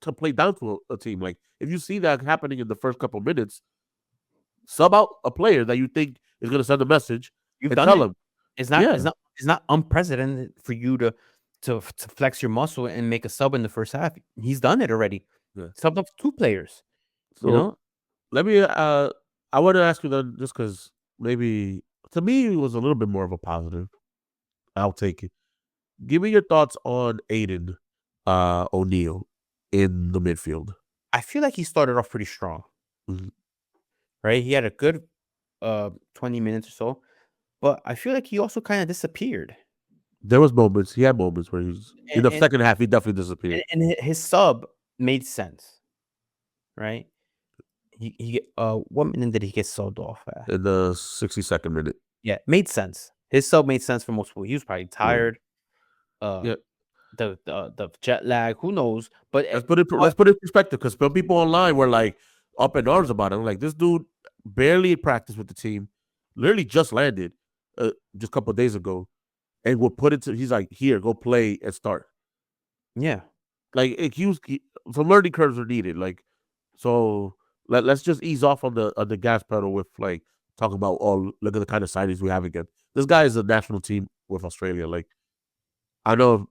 to play down to a team? Like, if you see that happening in the first couple minutes, sub out a player that you think is going to send a message. You've and done tell it. him. It's not unprecedented for you to flex your muscle and make a sub in the first half. He's done it already. Yeah. Subbed up 2 players. So you know, let me. I want to ask you then, just because maybe to me it was a little bit more of a positive. I'll take it. Give me your thoughts on Aiden O'Neal in the midfield. I feel like he started off pretty strong. Mhm. Right, he had a good 20 minutes or so. but I feel like he also kind of disappeared. There was moments. He had moments where he was in the And second half. He definitely disappeared. his sub made sense, right? What minute did he get subbed off at? In the 62nd minute. Yeah, made sense. His sub made sense for most people. He was probably Yeah. tired. Uh, Yeah. the jet lag, who knows? But Let's put it in perspective because some people online were like up in arms about it. I'm like, this dude barely practiced with the team, literally just landed just a couple of days ago, and we'll put it to. He's like, here, go play and start. yeah, Like some learning curves are needed. Like, so let's just ease off on the gas pedal with like talking about look at the kind of signings we have again. This guy is a national team with Australia. Like, I know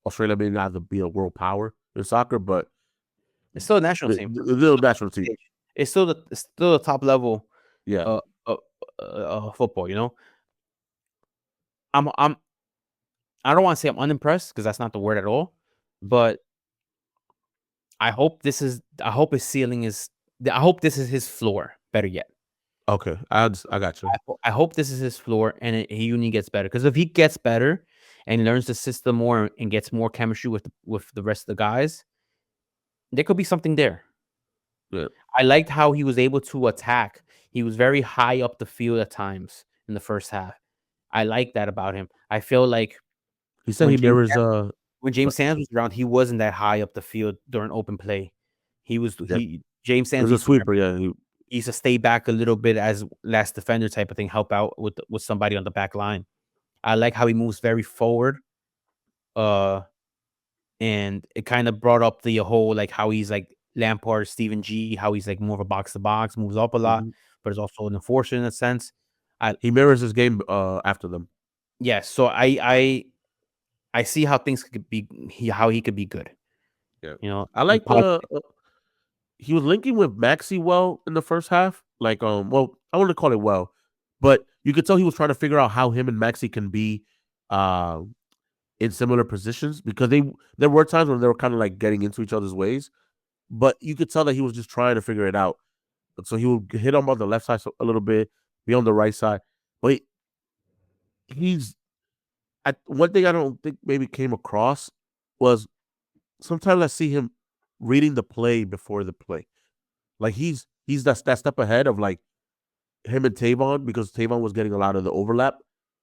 Australia may not be a world power in soccer, but it's still a national team. the little national team. It's still the top level Yeah. uh, uh, football. You know, I'm I don't want to say I'm unimpressed because that's not the word at all, but I hope his ceiling is. I hope this is his floor. Better yet. Okay. I got you. I hope this is his floor and he only gets better. Because if he gets better and learns the system more and gets more chemistry with the rest of the guys, there could be something there. Yeah. I liked how he was able to attack. He was very high up the field at times in the first half. I like that about him. I feel like He said he mirrors when James Sands was around, he wasn't that high up the field during open play. yeah, James he Sands was a sweeper, yeah. he used to stay back a little bit as last defender type of thing, help out with somebody on the back line. I like how he moves very forward. And it kind of brought up the whole like how he's like Lampard, Steven G, how he's like more of a box to box, moves up a lot, but is also an enforcer in a sense. He mirrors his game after them. Yeah, so I see how things could be how he could be good. Yeah. You know, I like he was linking with Maxi well in the first half. Like well, I want to call it well, but you could tell he was trying to figure out how him and Maxi can be in similar positions because there were times when they were kind of like getting into each other's ways, but you could tell that he was just trying to figure it out. So he would hit him on the left side a little bit, be on the right side. But he's one thing I don't think maybe came across was sometimes I see him reading the play before the play. Like he's that step ahead of like him and Tavon because Tavon was getting a lot of the overlap.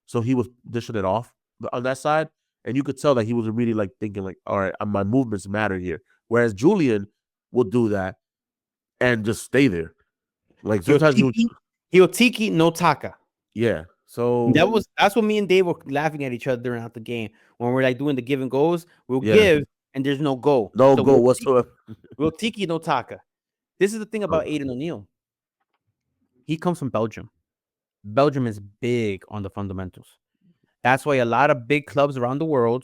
So he was dishing it off on that side. And you could tell that he was really like thinking like, all right, my movements matter here. Whereas Julian would do that and just stay there. Like sometimes Hiotiki no Taka. Yeah. So that's what me and Dave were laughing at each other throughout the game. When we're like doing the give and goes, we'll give and there's no go. No so goal whatsoever. Hiotiki no Taka. This is the thing about Aiden O'Neill. He comes from Belgium. Belgium is big on the fundamentals. That's why a lot of big clubs around the world,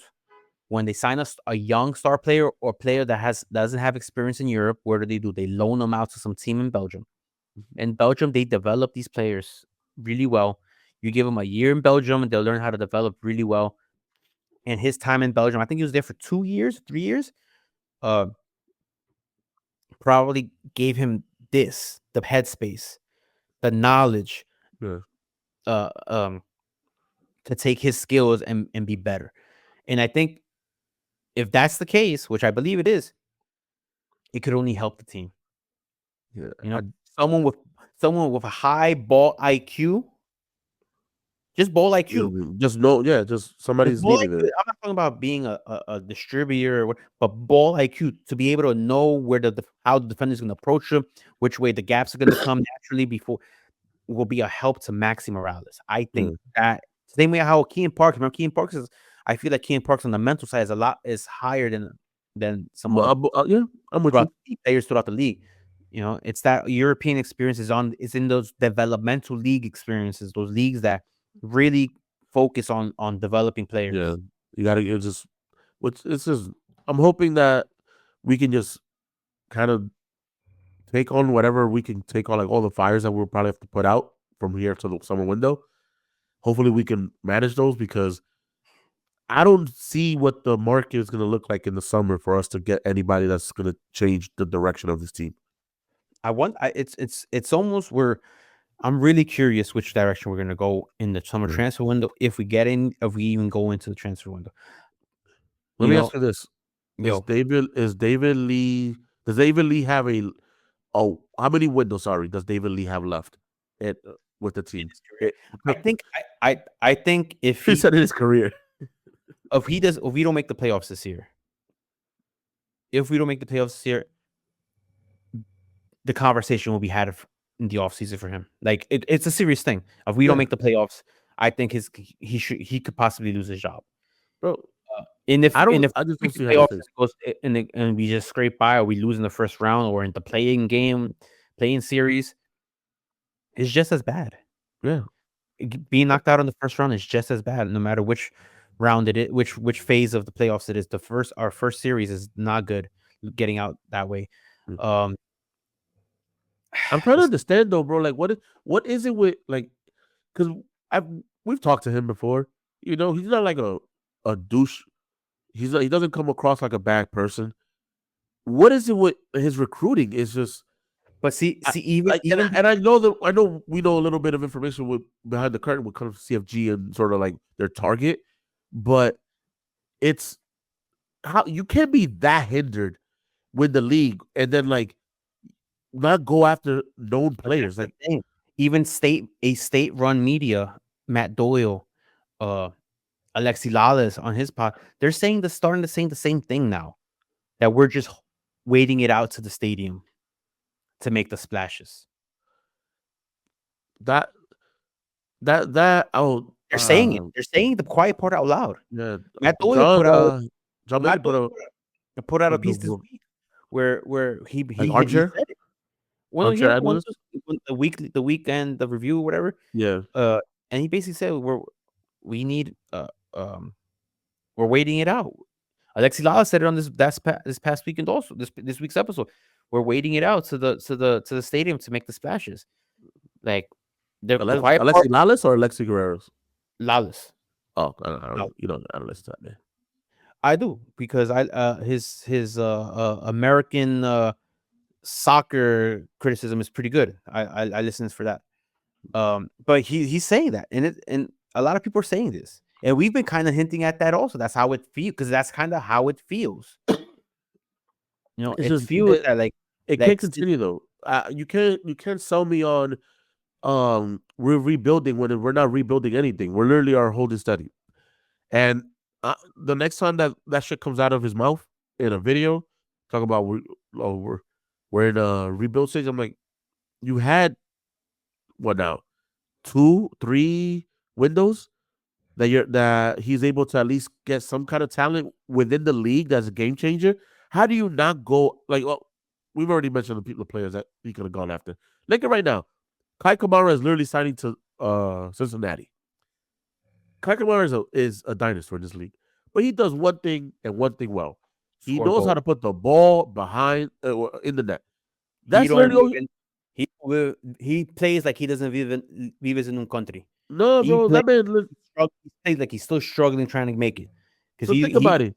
when they sign a young star player or player that doesn't have experience in Europe, what do? They loan them out to some team in Belgium. In Belgium, they develop these players really well. You give them a year in Belgium, and they'll learn how to develop really well. And his time in Belgium, I think he was there for 2 years, 3 years. Probably gave him the headspace, the knowledge, to take his skills and be better. And I think if that's the case, which I believe it is, it could only help the team. Yeah, you know, someone with a high ball IQ, just ball IQ, just somebody's needed it. I'm not talking about being a distributor, but ball IQ to be able to know where how the defender is going to approach him, which way the gaps are going to come naturally before will be a help to Maxi Morales. I think that same way how Kean Parks. Remember Kean Parks is. I feel like Kean Parks on the mental side is higher than some other I'm with you. players throughout the league. You know, it's that European experience is in those developmental league experiences, those leagues that really focus on developing players. Yeah, you got to just. It's just. I'm hoping that we can just kind of take on whatever we can take on, like all the fires that we'll probably have to put out from here to the summer window. Hopefully, we can manage those because I don't see what the market is going to look like in the summer for us to get anybody that's going to change the direction of this team. It's almost where I'm really curious which direction we're gonna go in the summer Yeah. transfer window. If we even go into the transfer window, Let you me know, ask you this: yo, Is David Lee? Does David Lee have a? Oh, how many windows? Sorry, does David Lee have left? It with the in team. his career, I think He said in his career. if we don't make the playoffs this year, if we don't make the playoffs this year, the conversation will be had in the offseason for him. Like it's a serious thing. If we don't Yeah, make the playoffs, I think he could possibly lose his job. bro. And if I just we don't make the see how he playoffs and stays. it goes and we just scrape by or we lose in the first round or in the playing series, it's just as bad. Yeah, Being knocked out in the first round is just as bad, no matter which round which phase of the playoffs it is. Our first series is not good. Getting out that way, mm. um, I'm trying to it's, understand though, bro. Like, what is it with like? Because I've we've talked to him before. You know, he's not like a douche. He doesn't come across like a bad person. What is it with his recruiting? Is just but I, see, even like, even and I know that I know we know a little bit of information with behind the curtain when it comes to CFG and sort of like their target, but it's how you can't be that hindered with the league and then like not go after known But that's players. the Like, thing. Even state-run media, Matt Doyle, uh, Alexi Lalas on his pod, they're starting to saying the same thing now. That we're just waiting it out to the stadium to make the splashes. that that oh They're saying it. They're saying the quiet part out loud. yeah, Matt Doyle John put out John Many Matt put Doyle a put out a piece this the week where like he armchair said it. Well, armchair yeah, analyst. the weekend, the review, whatever. Yeah, Uh, and he basically said we need we're waiting it out. Alexi Lala said it on this past weekend also this week's episode. We're waiting it out to the stadium to make the splashes. Like the quiet part, Alexi Lalas or Alexi Guerrero's. Lalas. Oh, I don't you don't I don't listen to that man. I do because I his American soccer criticism is pretty good. I listen for that. But he's saying that, and a lot of people are saying this, and we've been kind of hinting at that also. That's how it feels because that's kind of how it feels. You know, It's it just feels that it can't like continue though. You can't sell me on we're rebuilding when we're not rebuilding anything. We're literally are holding steady. And the next time that shit comes out of his mouth in a video, talk about we're in a rebuild stage. I'm like, you had what now? 2, 3 windows that he's able to at least get some kind of talent within the league that's a game changer. How do you not go like? Well, we've already mentioned the players that he could have gone after. Look at right now, Kai Kamara is literally signing to Cincinnati. Kai Kamara is a dinosaur in this league, but he does one thing and one thing well. He score knows how goal. to put the ball behind in the net. He That's don't literally even he plays like he doesn't even vives in un country. no, He bro. plays That man. he plays like he's still struggling trying to make it because So think about it.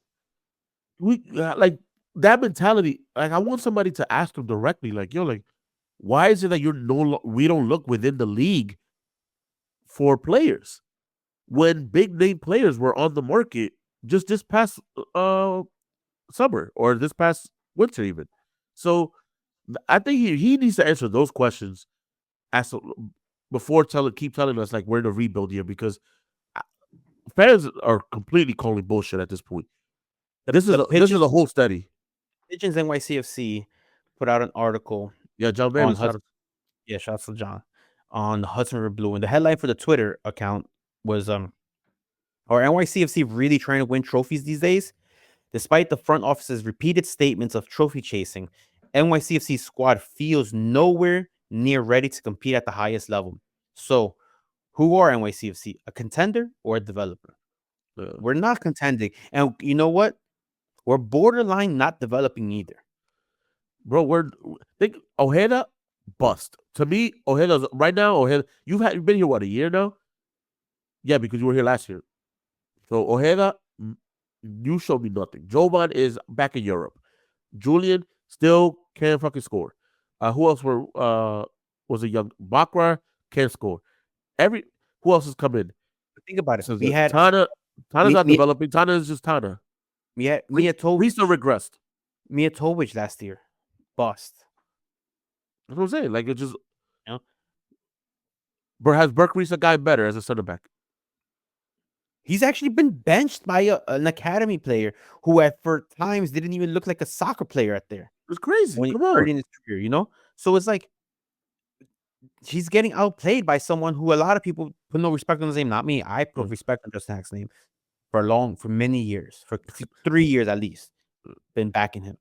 We like that mentality. Like I want somebody to ask him directly, like, yo, like, why is it that we don't look within the league for players when big name players were on the market just this past summer or this past winter even. So I think he needs to answer those questions as before keep telling us like we're in a rebuild year because fans are completely calling bullshit at this point. the This is a whole study. Pigeons NYCFC put out an article Yeah, John on Bailey, shout Hudson. out. Yeah, shouts to John on Hudson River Blue, and the headline for the Twitter account was "Are NYCFC really trying to win trophies these days? Despite the front office's repeated statements of trophy chasing, NYCFC squad feels nowhere near ready to compete at the highest level. So, who are NYCFC? A contender or a developer? We're not contending, and you know what? We're borderline not developing either. Bro, think Ojeda bust. To me, Ojeda's right now, Ojeda, you've been here what, a year now? Yeah, because you were here last year. So Ojeda, you showed me nothing. Jovan is back in Europe. Julian still can't fucking score. Who else was a young Bakra can't score. Who else has come in? Think about it. So We had Tana's not Mi- developing. Tana is just Tana. Mijatovic Risa regressed. last year, bust. That's what I'm saying. Like, it just, You know, has Burke Risa guy better as a center back? he's actually been benched by an academy player who, for times, didn't even look like a soccer player out there It's crazy. when he Come on. early in his career. So it's like he's getting outplayed by someone who a lot of people put no respect on his name. Not me. I put respect on Justin Hack's name for many years, for 3 years at least. Been backing him.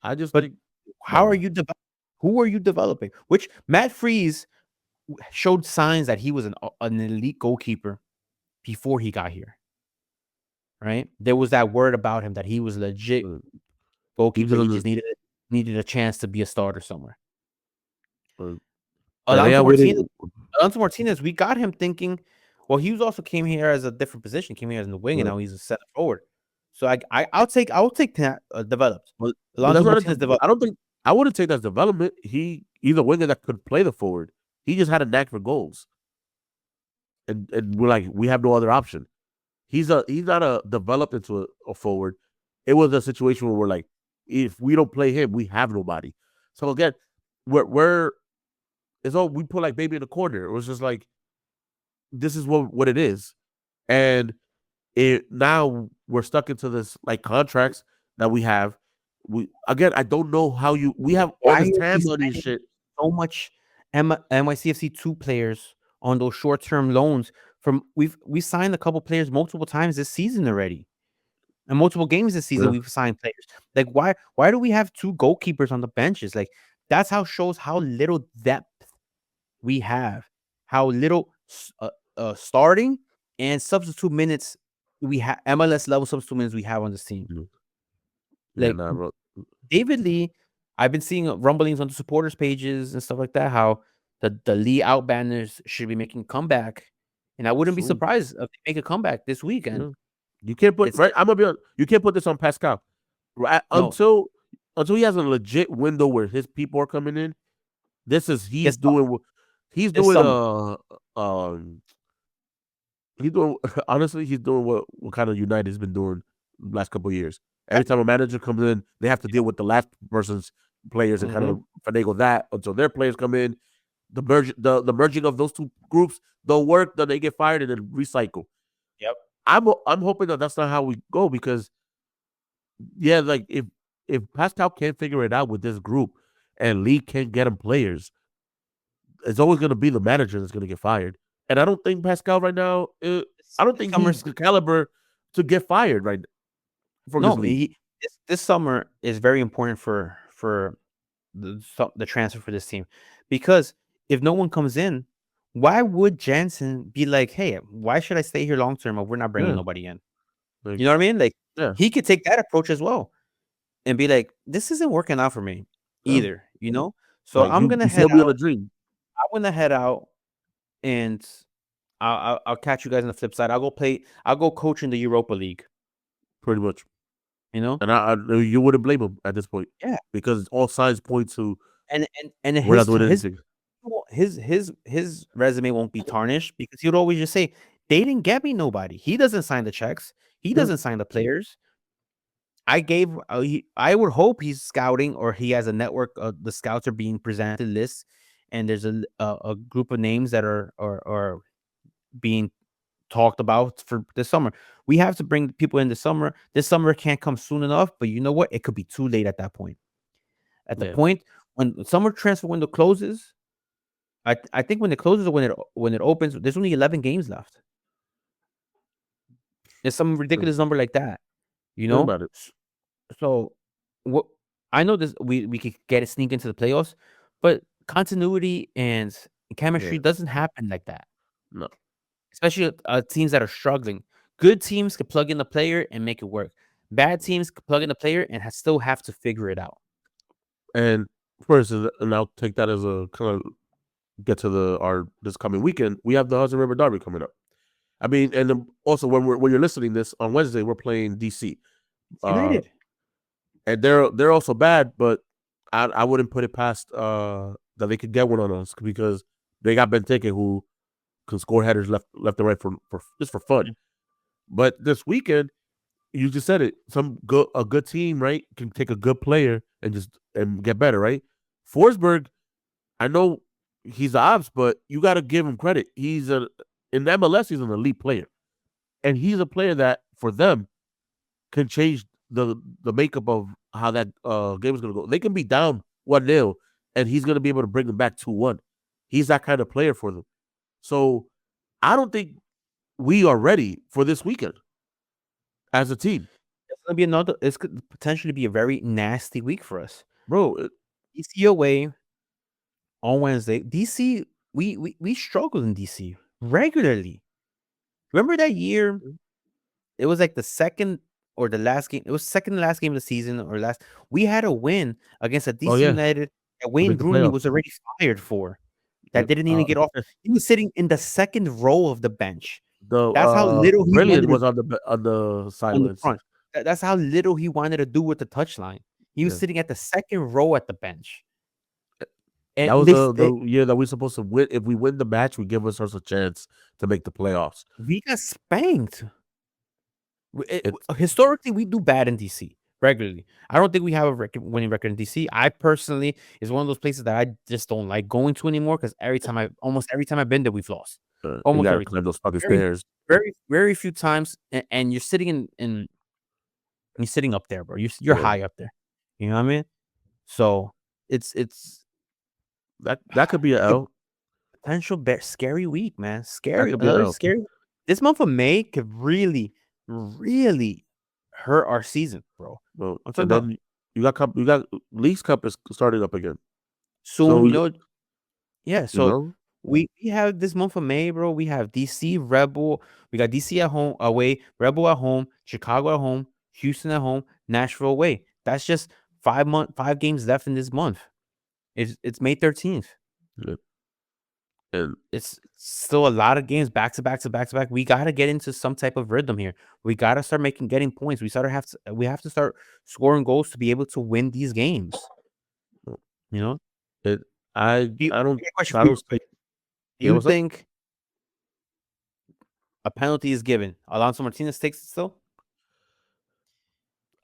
I just But think how are you who are you developing? Which Matt Freese showed signs that he was an elite goalkeeper before he got here. Right? There was that word about him that he was legit goalkeeper. He just needed a chance to be a starter somewhere. Alonso Martinez, we got him thinking. Well, he came here as a different position. Came here as in the wing, and now he's a center forward. So I'll take that developed. But Alonso that's not Martinez developed. I don't think I wouldn't take that as development. He's a winger that could play the forward. He just had a knack for goals, and we're like, we have no other option. He's not a developed into a forward. It was a situation where we're like, if we don't play him, we have nobody. So again, it's all, we put like baby in the corner. It was just like, this is what it is, and now we're stuck into this like contracts that we have. I don't know how we have all this TAM money and shit. So much NYCFC 2 players on those short-term loans. We signed a couple players multiple times this season already. And multiple games this season, we've signed players. Like, why do we have 2 goalkeepers on the benches? Like, that's shows how little depth we have, how little starting and substitute minutes we have, MLS level substitute minutes we have on this team. Like, David Lee, I've been seeing rumblings on the supporters pages and stuff like that, how the Lee Outbanners should be making a comeback, and I wouldn't be surprised if they make a comeback this weekend. You can't put I'm gonna be on. You can't put this on Pascal, right? Until he has a legit window where his people are coming in. He's doing honestly, he's doing what kind of United has been doing the last couple of years. Every time a manager comes in, they have to deal with the last person's players and kind of finagle that until their players come in. The merging of those two groups don't work. Then they get fired and then recycle. Yep. I'm hoping that that's not how we go, because like if Pascal can't figure it out with this group and Lee can't get him players, it's always going to be the manager that's going to get fired. And I don't think Pascal right now. I don't think he's the caliber to get fired right from this league. This summer is very important for the transfer for this team, because if no one comes in, why would Jansen be like, hey, why should I stay here long term if we're not bringing nobody in? You know what I mean? Like, he could take that approach as well and be like, this isn't working out for me either. So like, I'm gonna head out. I'm gonna head out, and I'll catch you guys on the flip side. I'll go coach in the Europa League. Pretty much. And you wouldn't blame him at this point. Yeah. Because all signs point to and we're not doing anything. His resume won't be tarnished, because he would always just say, they didn't get me nobody. He doesn't sign the checks. He doesn't sign the players. I would hope he's scouting, or he has a network. The scouts are being presented lists, and there's a group of names that are being talked about for this summer. We have to bring people in this summer. This summer can't come soon enough, but you know what? It could be too late at that point. At the point when the summer transfer window closes, I think when it closes or when it opens, there's only 11 games left. There's some ridiculous number like that, About it. So what I know, this we could get it, sneak into the playoffs, but continuity and chemistry doesn't happen like that. No. Especially teams that are struggling. Good teams can plug in the player and make it work. Bad teams can plug in the player and still have to figure it out. And first, and I'll take that as a kind of get to this coming weekend. We have the Hudson River Derby coming up. I mean, and also when you're listening to this on Wednesday, we're playing DC United, and they're also bad, but I wouldn't put it past that they could get one on us, because They got Benteke who can score headers left and right for just for fun. But this weekend, you just said it. A good team, right, can take a good player and get better, right? Forsberg, I know he's the ops, but you got to give him credit. In MLS, he's an elite player, and he's a player that for them can change the makeup of how that game is going to go. They can be down 1-0, and he's going to be able to bring them back 2-1. He's that kind of player for them. So I don't think we are ready for this weekend as a team. It's gonna be another. It's could potentially be a very nasty week for us, bro. DC away on Wednesday. DC, we struggled in DC regularly. Remember that year? It was like the second or the last game. It was second to last game of the season or last. We had a win against a Oh DC yeah, United that to Wayne make the Rooney playoffs. was already fired for. That Yep. didn't even get off. He was sitting in the second row of the bench. The That's how little he Brilliant wanted to was on the on the sidelines. front. That's how little he wanted to do with the touchline. He was Yeah. sitting at the second row at the bench. That And was the year that we're supposed to win. If we win the match, we give ourselves a chance to make the playoffs. we got spanked. It's Historically, we do bad in DC regularly. I don't think we have a winning record in DC. I personally is one of those places that I just don't like going to anymore because almost every time I've been there, we've lost. you Almost gotta every time. climb those fucking Very, stairs. very few times, and you're sitting in you're sitting up there, bro. You're Yeah. high up there. You know what I mean? So it's That could be an L. potential scary week, man. That Scary, could be an another L. scary. This month of May could really, really hurt our season, bro. Well, I'm talking and about then you got League's Cup is starting up again. soon. So You know, yeah. you So know, we have this month of May, bro. We have DC Rebel. We got DC at home away, Rebel at home, Chicago at home, Houston at home, Nashville away. That's just 5 games left in this month. It's May 13th. yeah. And It's still a lot of games back to back to back to back. We gotta get into some type of rhythm here. We gotta start getting points. We have to start scoring goals to be able to win these games. You know? it, I Do you, I don't I got a question I for you don't real quick. Do yeah. you What's up? think a penalty is given? Alonso Martinez takes it still?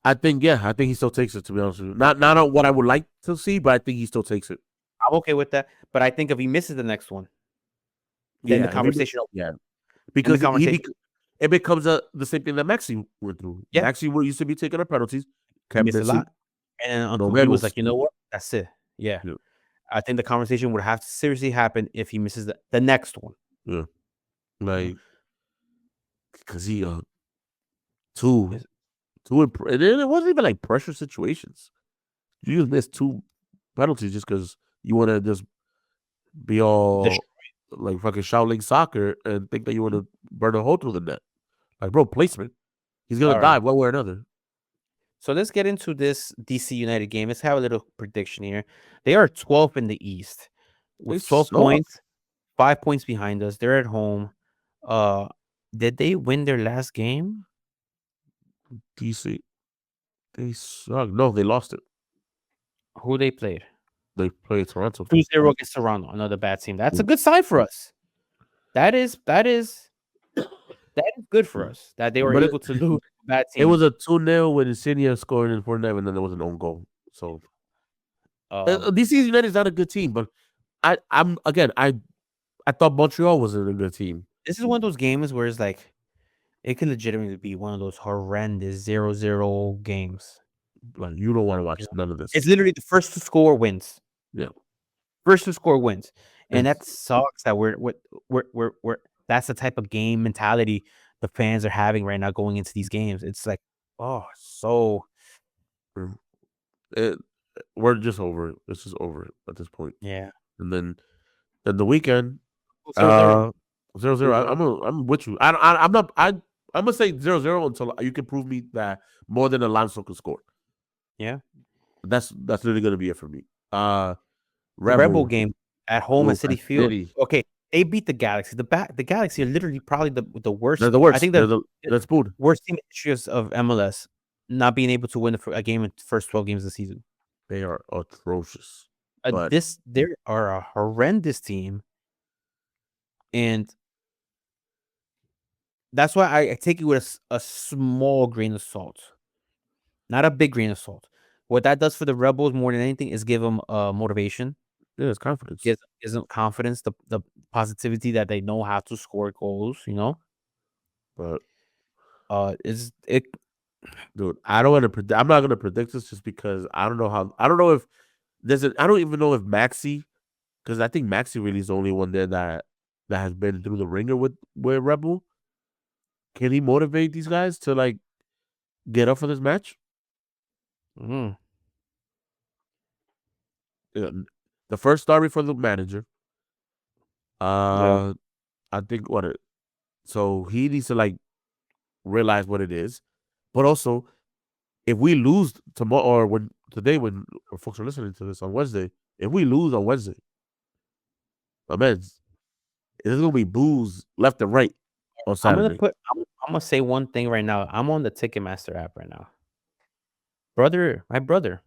I think he still takes it, to be honest with you. Not what I would like to see, but I think he still takes it. I'm okay with that. But I think if he misses the next one, then the conversation because conversation. it becomes the same thing that Maxi went through. Yeah. Maxi used to be taking our penalties, He kept missed a missing. lot. And No Uncle B was medals. like, you know what? That's it. Yeah. Yeah. I think the conversation would have to seriously happen if he misses the next one. Yeah, like because he two, and then it wasn't even like pressure situations. You just missed 2 penalties just because you want to just be all like fucking Shaolin soccer and think that you want to burn a hole through the net. Like, bro, placement. He's gonna dive one way or another. So let's get into this DC United game. Let's have a little prediction here. They are 12th in the East with 12 points, 5 points behind us. They're at home. Did they win their last game? DC, they suck. No, they lost it. Who they played? They played Toronto. 2-0 against Toronto, another bad team. That's a good sign for us. That is good for us that they were able to lose a bad team. It was a 2-0 with Insigne scoring in 49, and then there was an own goal. So DC United is not a good team, but I thought Montreal wasn't a good team. This is one of those games where it's like it could legitimately be one of those horrendous 0-0 games. Like, you don't want to watch none of this. It's literally the first to score wins. Yeah, first to score wins, and that sucks. That we're that's the type of game mentality the fans are having right now going into these games. It's like, so we're just over it. It's just over it at this point. Yeah, and then the weekend, 0-0. I'm with you. I'm gonna say 0-0 until you can prove me that more than Alonso can score. Yeah, that's literally gonna be it for me. Rebel game at home at City Field. City. Okay, they beat the Galaxy. The Galaxy are literally probably the worst. They're the worst. I think they're the worst team in the history of MLS, not being able to win a game in the first 12 games of the season. They are atrocious. There are a horrendous team And that's why I take it with a small grain of salt, not a big grain of salt. What that does for the Rebels more than anything is give them motivation, Yeah, it's confidence. gives them confidence, the positivity that they know how to score goals. But Is it? dude, I don't want to predict. I'm not gonna predict this just because I don't know how. I don't know if there's. I don't even know if Maxi, because I think Maxi really is the only one there that has been through the ringer with Rebel. Can he motivate these guys to like get up for this match? Mm, Yeah, the first start before the manager. yeah, Uh, I think what it. So he needs to like realize what it is, but also if we lose tomorrow or when today when folks are listening to this on Wednesday, if we lose on Wednesday, my man, there's gonna be booze left and right on I'm gonna Saturday. put. I'm gonna say one thing right now. I'm on the Ticketmaster app right now, brother. My brother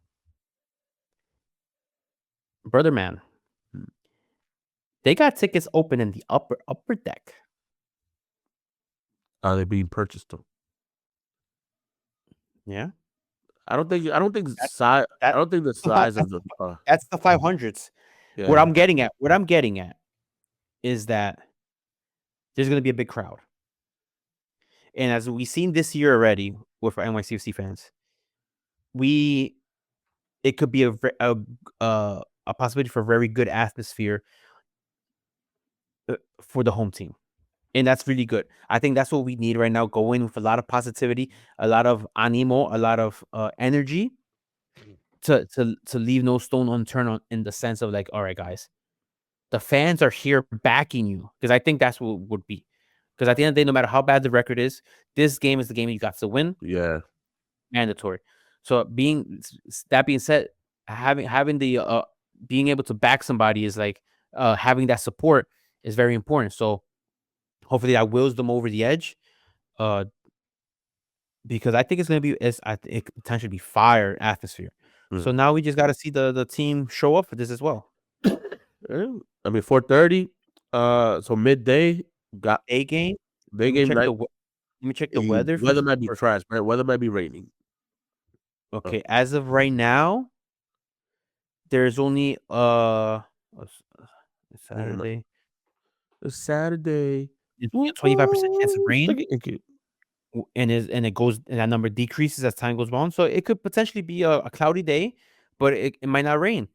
man. Hmm. They got tickets open in the upper deck. Are they being purchased though? Yeah, I don't think. I don't think that size. I that don't think the size of the. that's the 500s. What Yeah. I'm getting at, is that there's gonna be a big crowd, and as we've seen this year already with our NYCFC fans, we it could be a possibility for a very good atmosphere for the home team. And that's really good. I think that's what we need right now. Go in with a lot of positivity, a lot of animo, a lot of energy to leave no stone unturned in the sense of like, all right, guys, the fans are here backing you because I think that's what it would be. Because at the end of the day, no matter how bad the record is, this game is the game you got to win, Yeah. mandatory. So that being said, having the being able to back somebody is like having that support is very important. So hopefully that wills them over the edge. Uh, because I think it's gonna be it could potentially be fire atmosphere. Mm. So now we just got to see the team show up for this as well. Yeah. I mean, 4:30. So midday got A game. day Let me game check night. let me check the weather Weather might be trash, right? Weather might be raining. Uh, okay. As of right now, there's only mm, Saturday. it's Saturday. There's only a Woo, 25% chance of woo. rain, Thank you. and it goes and that number decreases as time goes on. So it could potentially be a cloudy day, but it might not rain.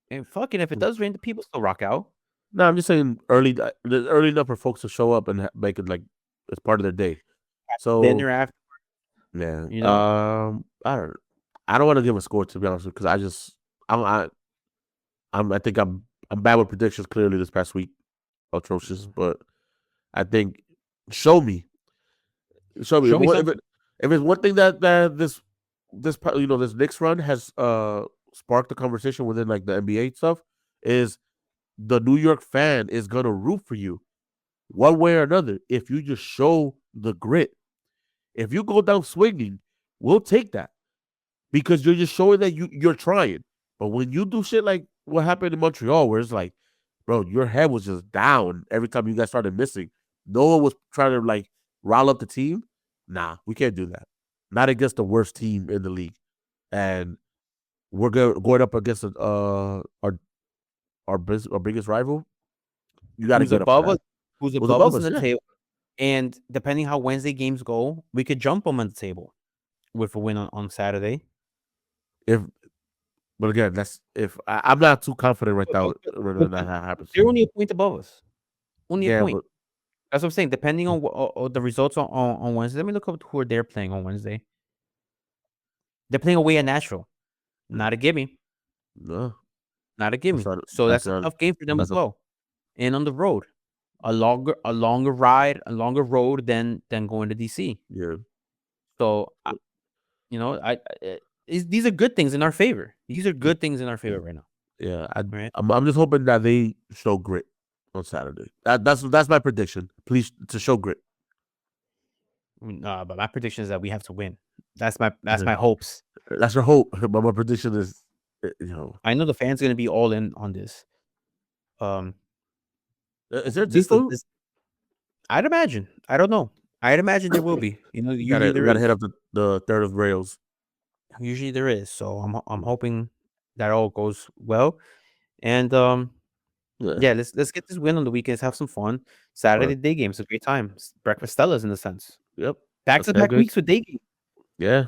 And fucking if it does rain, the people still rock out. No, I'm just saying early. Early enough for folks to show up and make it like it's part of their day. So Dinner after, yeah. you know. I don't. I don't want to give a score to be honest because I just I think I'm bad with predictions. Clearly, this past week, atrocious. But I think show me, show me Show me if something. it if it's one thing that this Knicks run has sparked a conversation within like the NBA stuff is the New York fan is gonna root for you one way or another if you just show the grit. If you go down swinging, we'll take that because you're just showing that you're trying. But when you do shit like what happened in Montreal, where it's like, bro, your head was just down every time you guys started missing. No one was trying to like rile up the team. Nah, we can't do that. Not against the worst team in the league, and we're going up against our biggest rival. You got to Who's get up for above that. us? Who's Who's above above us in us? the Yeah. table? And depending how Wednesday games go, we could jump them on the table with a win on Saturday. If but again, that's if I'm not too confident right now when that But happens. they're only a point above us. Only a Yeah, point. but That's what I'm saying. Depending on the results on Wednesday. Let me look up who they're playing on Wednesday. They're playing away at Nashville. Not a gimme. no, Not a that's gimme. not So that's that's a not tough game for them as that's a well. And on the road, a longer ride, a longer road than going to DC. yeah. So these are good things in our favor. These are good things in our favor right now. Yeah, Right? I'm just hoping that they show grit on Saturday. That's my prediction. Please to show grit. But my prediction is that we have to win. That's my hopes. That's your hope. But my prediction is, you know, I know the fans gonna be all in on this. Um, Is there This seafood? this I'd imagine. I don't know. I'd imagine there will be. You know, usually We there gotta is. hit up the third of rails. Usually there is. So I'm hoping that all goes well. And Yeah. yeah, let's get this win on the weekends. Have some fun. Or Saturday day games a great time. Breakfast Stella's in a sense. yep. Back That's to that back good. weeks with day game. Yeah.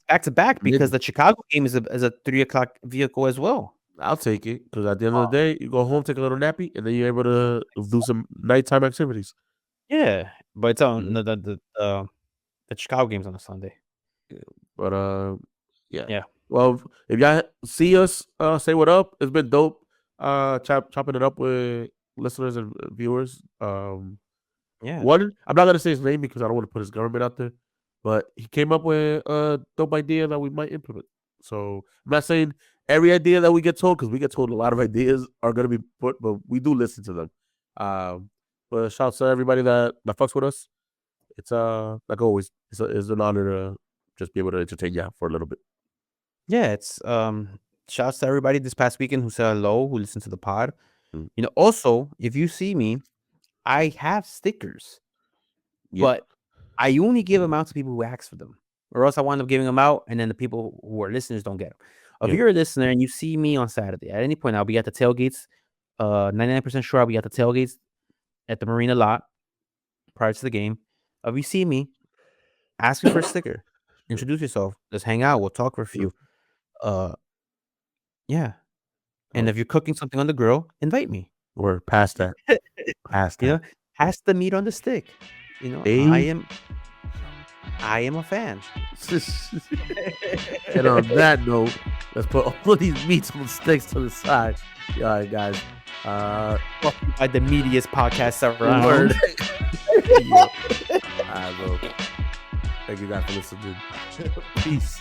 Back to back because Nigga, the Chicago game is a 3 o'clock vehicle as well. I'll take it because at the end of Oh, the day, you go home, take a little nappy, and then you're able to do some nighttime activities. yeah, but it's on Mhm. the Chicago game's on a Sunday. But yeah. Yeah, Well, if y'all see us, say what up. It's been dope. Chopping it up with listeners and viewers. yeah, One, I'm not gonna say his name because I don't want to put his government out there, but he came up with a dope idea that we might implement. So I'm not saying every idea that we get told because we get told a lot of ideas are gonna be put, but we do listen to them. But shouts to everybody that fucks with us. It's like always, it's an honor to just be able to entertain you for a little bit. yeah. It's shouts to everybody this past weekend who said hello, who listened to the pod. Mm. You know, also if you see me, I have stickers, Yeah, but I only give them out to people who ask for them, or else I wind up giving them out, and then the people who are listeners don't get them. If yeah. you're a listener and you see me on Saturday, at any point, I'll be at the tailgates. 99% sure I'll be at the tailgates at the Marina lot prior to the game. If you see me, ask me for a sticker. Introduce yourself. Let's hang out. We'll talk for a few. Uh, yeah. And Oh, if you're cooking something on the grill, invite me. we're past that. Past You that. know, has the meat on the stick. You know, Hey. I am a fan. And on that note, let's put all of these meats on sticks to the side. All right, guys. By the meatiest podcast around. Word. Yeah. All right, bro. Thank you guys for listening. Peace.